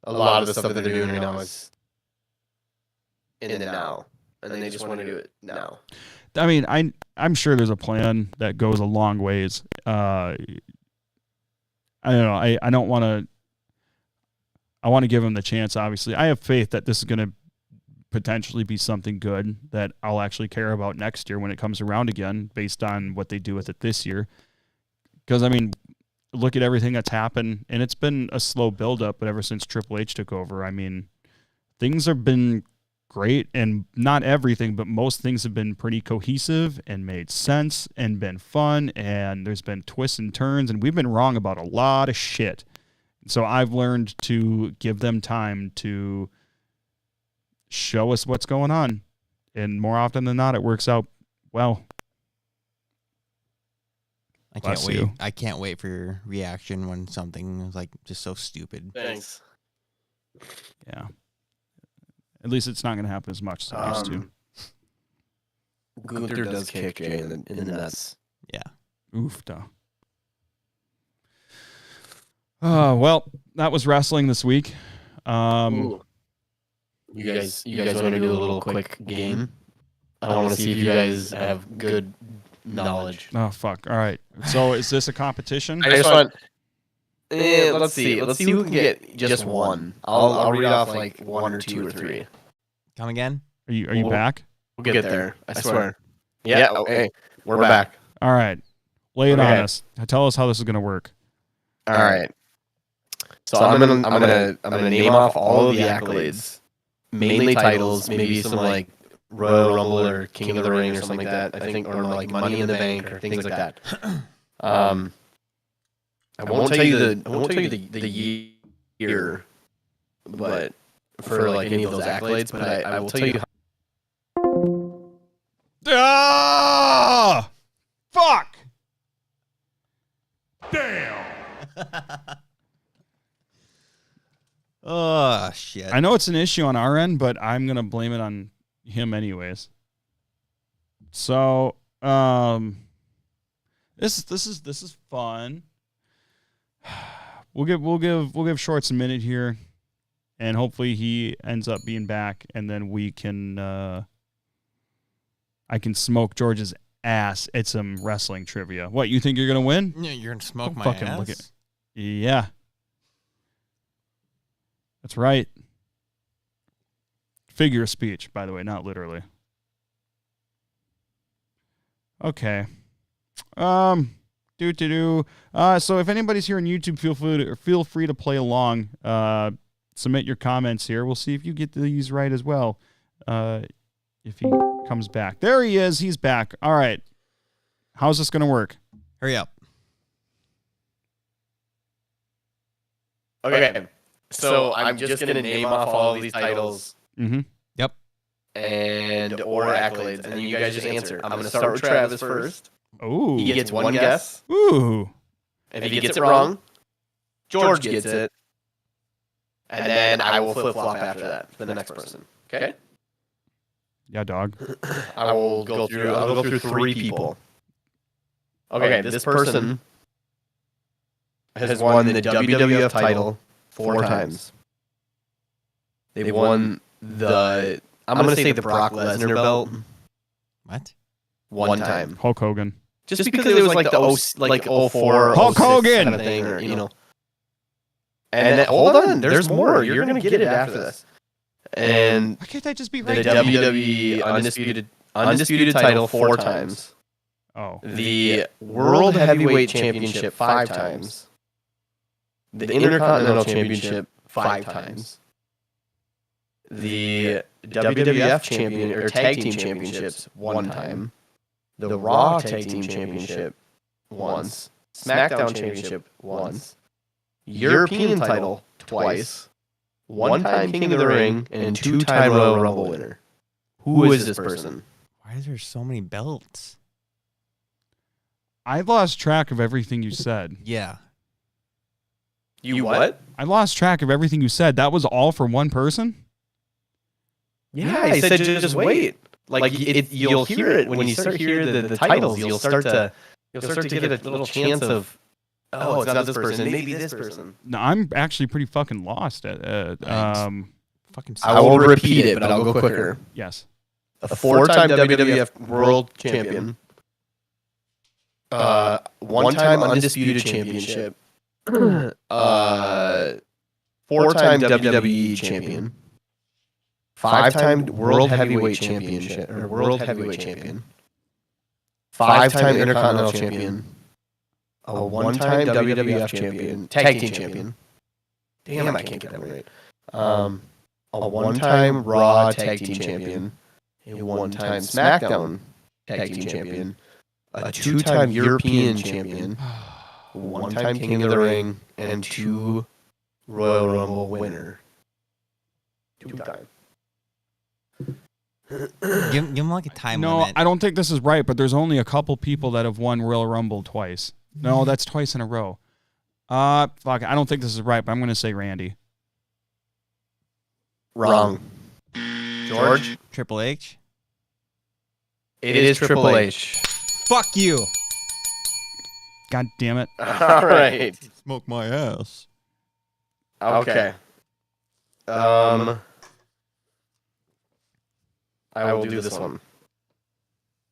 S4: a lot of the stuff that they're doing right now is in the now, and then they just want to do it now.
S2: I mean, I'm sure there's a plan that goes a long ways. I don't know. I don't want to. I want to give them the chance. Obviously, I have faith that this is going to potentially be something good that I'll actually care about next year when it comes around again, based on what they do with it this year. Because I mean, look at everything that's happened, and it's been a slow build-up, but ever since Triple H took over, I mean, things have been great, and not everything, but most things have been pretty cohesive and made sense and been fun, and there's been twists and turns, and we've been wrong about a lot of shit. So I've learned to give them time to show us what's going on. And more often than not, it works out well.
S3: I can't
S2: Bless
S3: wait.
S2: you.
S3: I can't wait for your reaction when something is like just so stupid.
S4: Thanks.
S2: Yeah. At least it's not going to happen as much as it used to.
S4: Gunther does kick Jay in the nuts.
S3: Yeah.
S2: Oof, duh. Well, that was wrestling this week.
S4: Ooh. You guys want to do a little quick game? I want to see if you guys have good knowledge.
S2: Oh, fuck. All right. So is this a competition?
S4: I just want. Let's see. Let's see who can get just one. I'll read off like one or two or three.
S3: Come again?
S2: Are you back?
S4: We'll get there. I swear. Yeah. Okay. We're back.
S2: All right. Lay it on
S4: Okay.
S2: us. Tell us how this is going to work.
S4: All right. So I'm gonna name off all of the accolades, mainly titles, maybe some like Royal Rumble or King of the Ring or something like that. I think, or like Money in the Bank or things like that. I won't tell you the year, but for like any of those accolades, but I will tell you.
S2: Ah! Fuck! Damn!
S3: Oh shit!
S2: I know it's an issue on our end, but I'm gonna blame it on him anyways. So, this is fun. We'll give Scwartz a minute here, and hopefully he ends up being back, and then we can I can smoke George's ass at some wrestling trivia. What, you think you're gonna win?
S3: Yeah, you're gonna smoke
S2: Don't
S3: my
S2: fucking
S3: ass.
S2: look at- Yeah. That's right. Figure of speech, by the way, not literally. Okay. So if anybody's here on YouTube, feel free to play along. Submit your comments here. We'll see if you get these right as well. If he comes back. There he is. He's back. All right. How's this going to work?
S3: Hurry up.
S4: Okay. So I'm just gonna name off all of these titles
S2: Mm-hmm.
S3: Yep.
S4: and or accolades, and then you guys just answer. I'm gonna start with Travis first.
S2: Ooh.
S4: He gets one guess.
S2: Ooh.
S4: If he gets it wrong, George gets it, and then I will flip flop after that for the next person. Okay.
S2: Yeah, dog.
S4: I'll go through three people. Okay, this person has won the WWF title 4 times. They won the I'm gonna say the Brock Lesnar belt
S3: What?
S4: one time.
S2: Hulk Hogan.
S4: Just because it was like the 04
S2: Hulk
S4: 06
S2: Hogan!
S4: kind of thing, or you know. And then, hold on, there's more. You're gonna get it after this. And
S2: Why can't I just be
S4: the
S2: right now?
S4: WWE undisputed title 4 times.
S2: Oh.
S4: The World Heavyweight Championship 5 times. The Intercontinental Championship 5 times. The WWF Champion or Tag Team Championships 1 time. The Raw Tag Team Championship once. SmackDown Championship once. European title twice. 1 time King of the Ring and 2-time Royal Rumble winner. Who is this person?
S3: Why is there so many belts?
S2: I lost track of everything you said.
S3: Yeah.
S4: You what?
S2: I lost track of everything you said. That was all for one person?
S4: Yeah, I said just wait. Like you'll hear it when you start hearing the titles. You'll start to get a little chance of it's not this person, maybe this person.
S2: No, I'm actually pretty fucking lost.
S3: Fucking.
S4: I will repeat it, but I'll go quicker.
S2: Yes.
S4: A 4-time WWF World Champion. 1-time Undisputed Championship. 4-time WWE Champion. 5-time World Heavyweight Championship or World Heavyweight Champion. 5-time Intercontinental Champion. A 1-time WWF Champion, Tag Team Champion. Damn, I can't get that right. A 1-time Raw Tag Team Champion. A 1-time SmackDown Tag Team Champion. A 2-time European Champion. 1-time King of the Ring, and 2 Royal Rumble winner. 2-time.
S3: Give him like a time
S2: No,
S3: limit.
S2: I don't think this is right, but there's only a couple people that have won Royal Rumble twice. No, that's twice in a row. Fuck, I don't think this is right, but I'm going to say Randy.
S4: Wrong. George?
S3: Triple H.
S4: It is Triple H.
S3: Fuck you.
S2: God damn it.
S4: All right.
S3: Smoke my ass.
S4: Okay. I will do this one.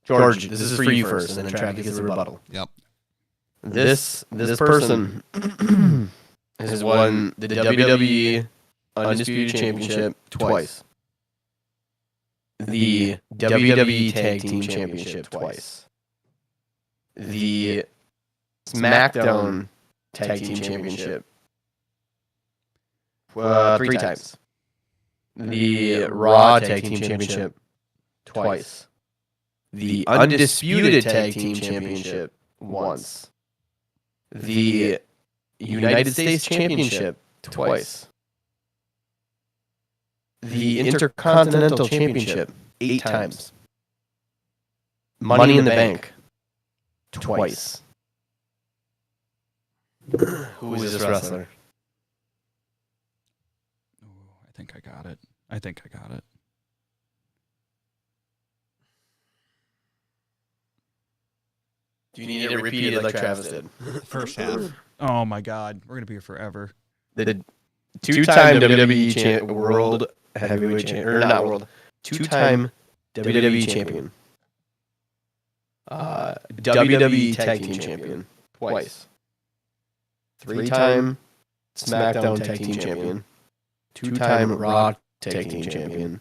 S4: George, this is for you first, and then Trav gets a rebuttal.
S3: Yep.
S4: This person has won the WWE Undisputed Championship twice. The WWE Tag Team Championship twice. The SmackDown Tag Team Championship 3 times. The Raw Tag Team Championship twice. The Undisputed Tag Team Championship once. The United States Championship twice. The Intercontinental Championship 8 times. Money in the Bank twice. Who is this wrestler?
S2: Ooh, I think I got it.
S4: Do you need it repeated like Travis did?
S3: First half.
S2: Oh my God, we're going to be here forever.
S4: The 2-time WWE World Heavyweight Champion, or not World, 2-time WWE Champion. WWE Tag Team Champion twice. 3-time SmackDown Tag Team Champion. 2-time Raw Tag Team Champion.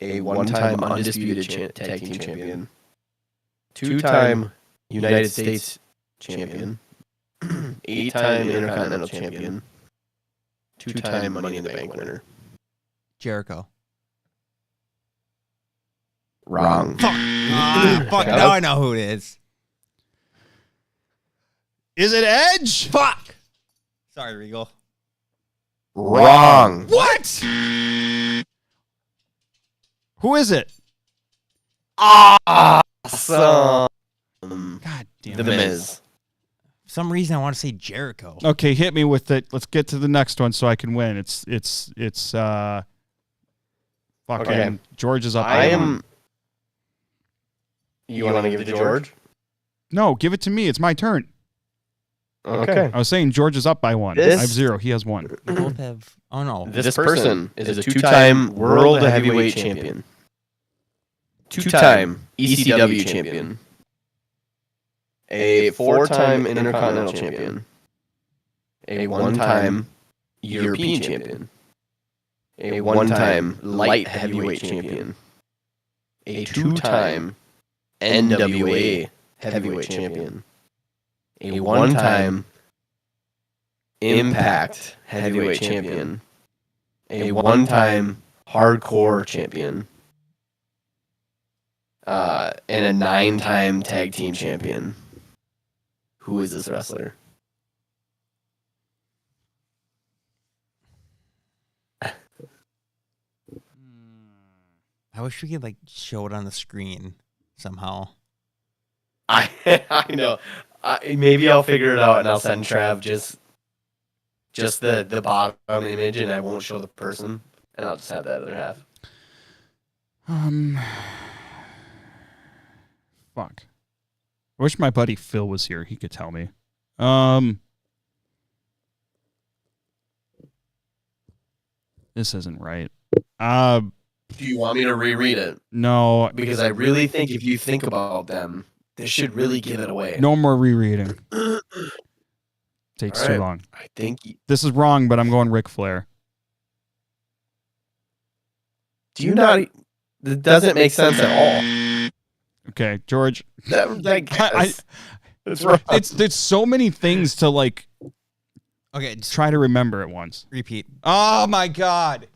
S4: A 1-time Undisputed Tag Team Champion. 2-time United States Champion. 8-time Intercontinental Champion. 2-time Money in the Bank winner.
S3: Jericho.
S4: Wrong.
S3: Fuck, now I know who it is.
S2: Is it Edge?
S3: Fuck. Sorry, Regal.
S4: Wrong.
S2: What? Who is it?
S4: Awesome.
S2: God damn
S4: The
S2: it.
S4: Miz.
S3: For some reason, I want to say Jericho.
S2: Okay, hit me with it. Let's get to the next one so I can win. Fuck,
S4: Okay.
S2: George is up.
S4: I
S2: by one.
S4: am. You want to give it to George?
S2: No, give it to me. It's my turn.
S4: Okay.
S2: I was saying George is up by one. I have 0. He has 1.
S3: We both have. Oh no.
S4: This person is a 2-time World Heavyweight Champion. 2-time ECW Champion. A 4-time Intercontinental Champion. A 1-time European Champion. A 1-time Light Heavyweight Champion. A 2-time NWA Heavyweight Champion. A 1-time Impact Heavyweight Champion. A 1-time Hardcore Champion. And a 9-time Tag Team Champion. Who is this wrestler?
S3: I wish we could like show it on the screen somehow.
S4: I know. Maybe I'll figure it out and I'll send Trav just the bottom image and I won't show the person and I'll just have that other half.
S2: Fuck. I wish my buddy Phil was here. He could tell me. This isn't right.
S4: Do you want me to reread it?
S2: No.
S4: Because I really think if you think about them, this should really give it away.
S2: No more rereading. Takes
S4: All
S2: too
S4: right.
S2: long.
S4: I think.
S2: This is wrong, but I'm going Ric Flair.
S4: Do you not? It doesn't make sense at all.
S2: Okay, George.
S4: It's wrong.
S2: It's so many things to like
S3: Okay, just
S2: try to remember at once.
S3: repeat.
S2: Oh my God.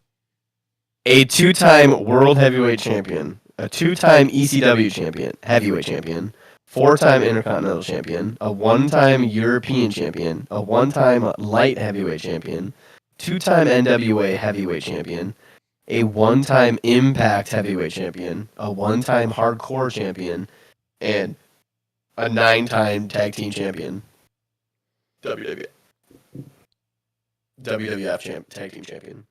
S4: A 2-time World Heavyweight Champion, a 2-time ECW Champion, Heavyweight Champion, 4-time Intercontinental Champion, a 1-time European Champion, a 1-time Light Heavyweight Champion, 2-time NWA Heavyweight Champion, a 1-time Impact Heavyweight Champion, a 1-time Hardcore Champion, and a 9-time Tag Team Champion. WWF Tag Team Champion.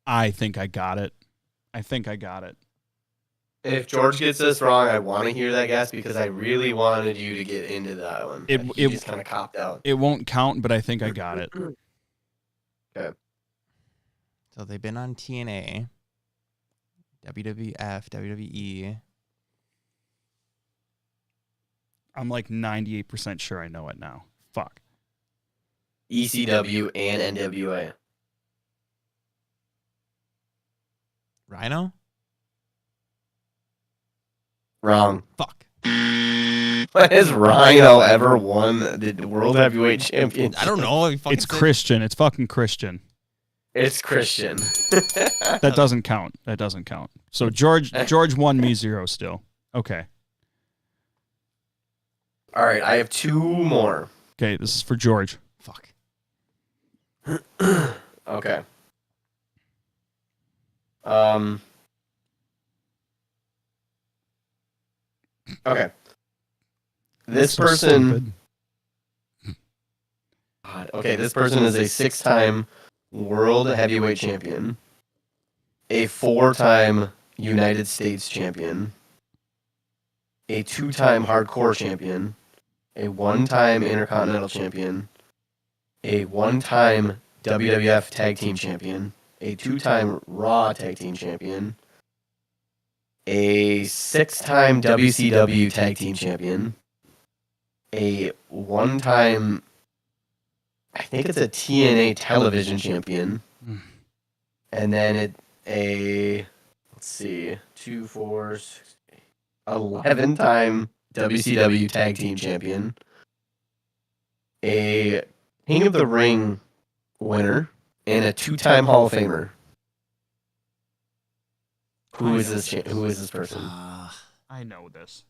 S2: I think I got it.
S4: If George gets this wrong, I want to hear that guess because I really wanted you to get into that one. He just kind of copped out.
S2: It won't count, but I think I got it.
S4: Okay.
S3: So they've been on TNA, WWF, WWE.
S2: I'm like 98% sure I know it now. Fuck.
S4: ECW and NWA.
S3: Rhino?
S4: Wrong.
S3: Fuck.
S4: When has Rhino ever won the World Heavyweight Championship?
S3: I don't know.
S2: It's Christian. It's fucking Christian.
S4: It's Christian.
S2: That doesn't count. So George won, me 0 still. Okay.
S4: All right, I have 2 more.
S2: Okay, this is for George.
S3: Fuck.
S4: Okay. Okay. This
S2: So
S4: person.
S2: stupid.
S4: God, okay, this person is a 6-time World Heavyweight Champion, a 4-time United States Champion, a 2-time Hardcore Champion, a 1-time Intercontinental Champion, a 1-time WWF Tag Team Champion, a 2-time Raw Tag Team Champion, a 6-time WCW Tag Team Champion, a 1-time, I think it's a TNA Television Champion, and then let's see, 2, 4, 6, 11-time WCW Tag Team Champion, a King of the Ring winner, and a 2-time Hall of Famer. Who is this person?
S2: I know this.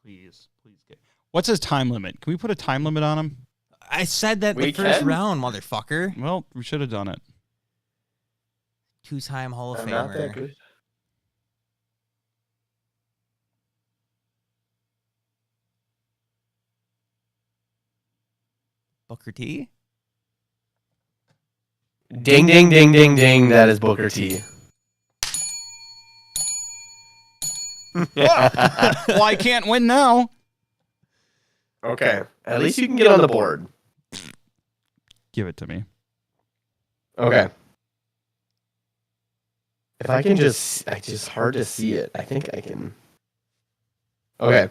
S2: Please get. What's his time limit? Can we put a time limit on him?
S3: I said that
S4: We
S3: the first
S4: can?
S3: round, motherfucker.
S2: Well, we should have done it.
S3: 2-time Hall of
S4: I'm not that
S3: Famer.
S4: good.
S3: Booker T?
S4: Ding, ding, ding, ding, ding. That is Booker T.
S2: Well, I can't win now.
S4: Okay. At least you can get on the board.
S2: Give it to me.
S4: Okay. If I can it's just hard to see it. I think I can. Okay.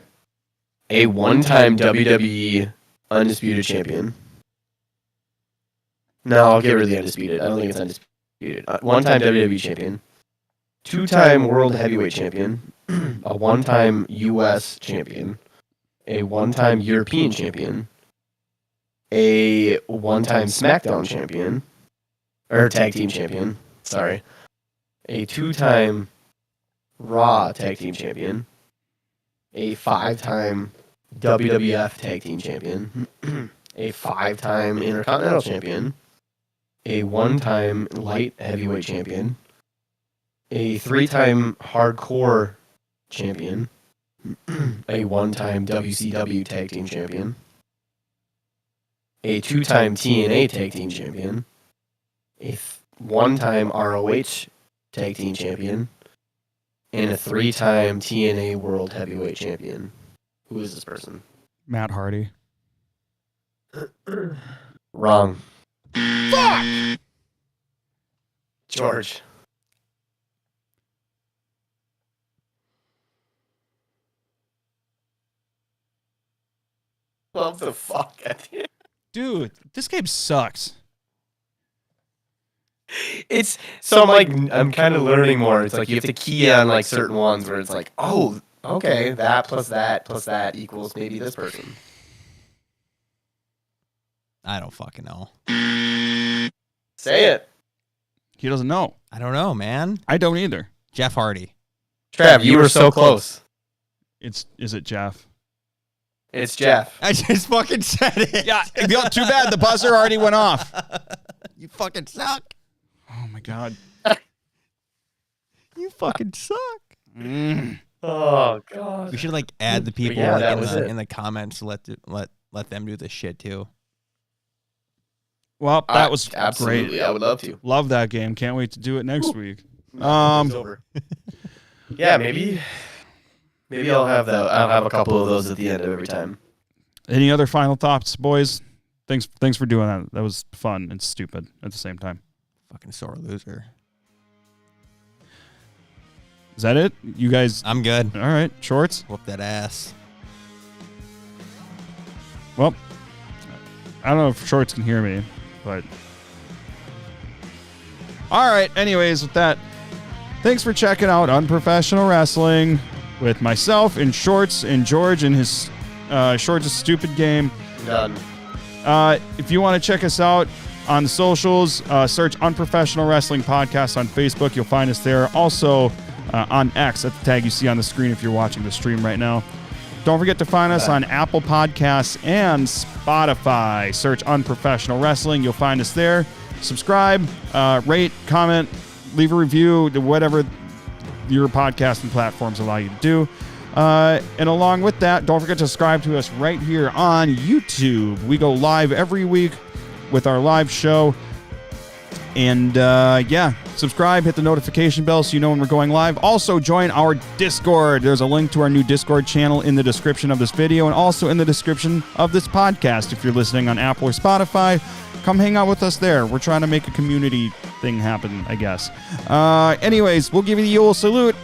S4: A 1-time WWE Undisputed Champion. No, I'll get rid of the Undisputed. I don't think it's Undisputed. 1-time WWE Champion. 2-time World Heavyweight Champion. A 1-time US Champion. A 1-time European Champion. A 1-time SmackDown Champion. Or Tag Team Champion. Sorry. A 2-time Raw Tag Team Champion. A 5-time WWF Tag Team Champion. A 5-time Intercontinental Champion. A 1-time Light Heavyweight Champion. A 3-time Hardcore Champion. A 1-time WCW Tag Team Champion. A 2-time TNA Tag Team Champion. A 1-time ROH Tag Team Champion. And a 3-time TNA World Heavyweight Champion. Who is this person?
S2: Matt Hardy.
S4: Wrong. Fuck! George. Love the fuck at the end.
S2: Dude, this game sucks.
S4: It's so I'm kind of learning more. It's like you have to key on like certain ones where it's like, oh, okay, that plus that equals maybe this person.
S3: I don't fucking know.
S4: Say it.
S2: He doesn't know.
S3: I don't know, man.
S2: I don't either.
S3: Jeff Hardy.
S4: Trav, you were so close.
S2: Is it Jeff?
S4: It's Jeff.
S3: I just fucking said it.
S2: Yeah, too bad. The buzzer already went off.
S3: You fucking suck.
S2: Oh, my God.
S3: You fucking suck.
S4: Oh God.
S3: We should like add the people
S4: yeah, that
S3: like,
S4: was it.
S3: in the comments. Let them do the shit too.
S2: Well, that was
S4: absolutely.
S2: great.
S4: I would love to.
S2: Love that game. Can't wait to do it next week.
S4: It's over. Yeah, maybe I'll have a couple of those at the end of every time.
S2: Any other final thoughts, boys? Thanks for doing that. That was fun and stupid at the same time.
S3: Fucking sore loser.
S2: Is that it? You guys?
S3: I'm good.
S2: All right, Shorts.
S3: Whoop that ass.
S2: Well, I don't know if Shorts can hear me, but all right. Anyways, with that, thanks for checking out Unprofessional Wrestling with myself and Shorts and George and his Shorts' stupid game.
S4: Done.
S2: If you want to check us out on the socials, search Unprofessional Wrestling Podcast on Facebook. You'll find us there. Also on X, at the tag you see on the screen if you're watching the stream right now. Don't forget to find us on Apple Podcasts and Spotify. Search Unprofessional Wrestling. You'll find us there. Subscribe, rate, comment, leave a review, whatever your podcasting platforms allow you to do. And along with that, don't forget to subscribe to us right here on YouTube. We go live every week with our live show. And subscribe, hit the notification bell so you know when we're going live. Also, join our Discord. There's a link to our new Discord channel in the description of this video and also in the description of this podcast. If you're listening on Apple or Spotify, come hang out with us there. We're trying to make a community thing happen, I guess. Anyways, we'll give you the old salute.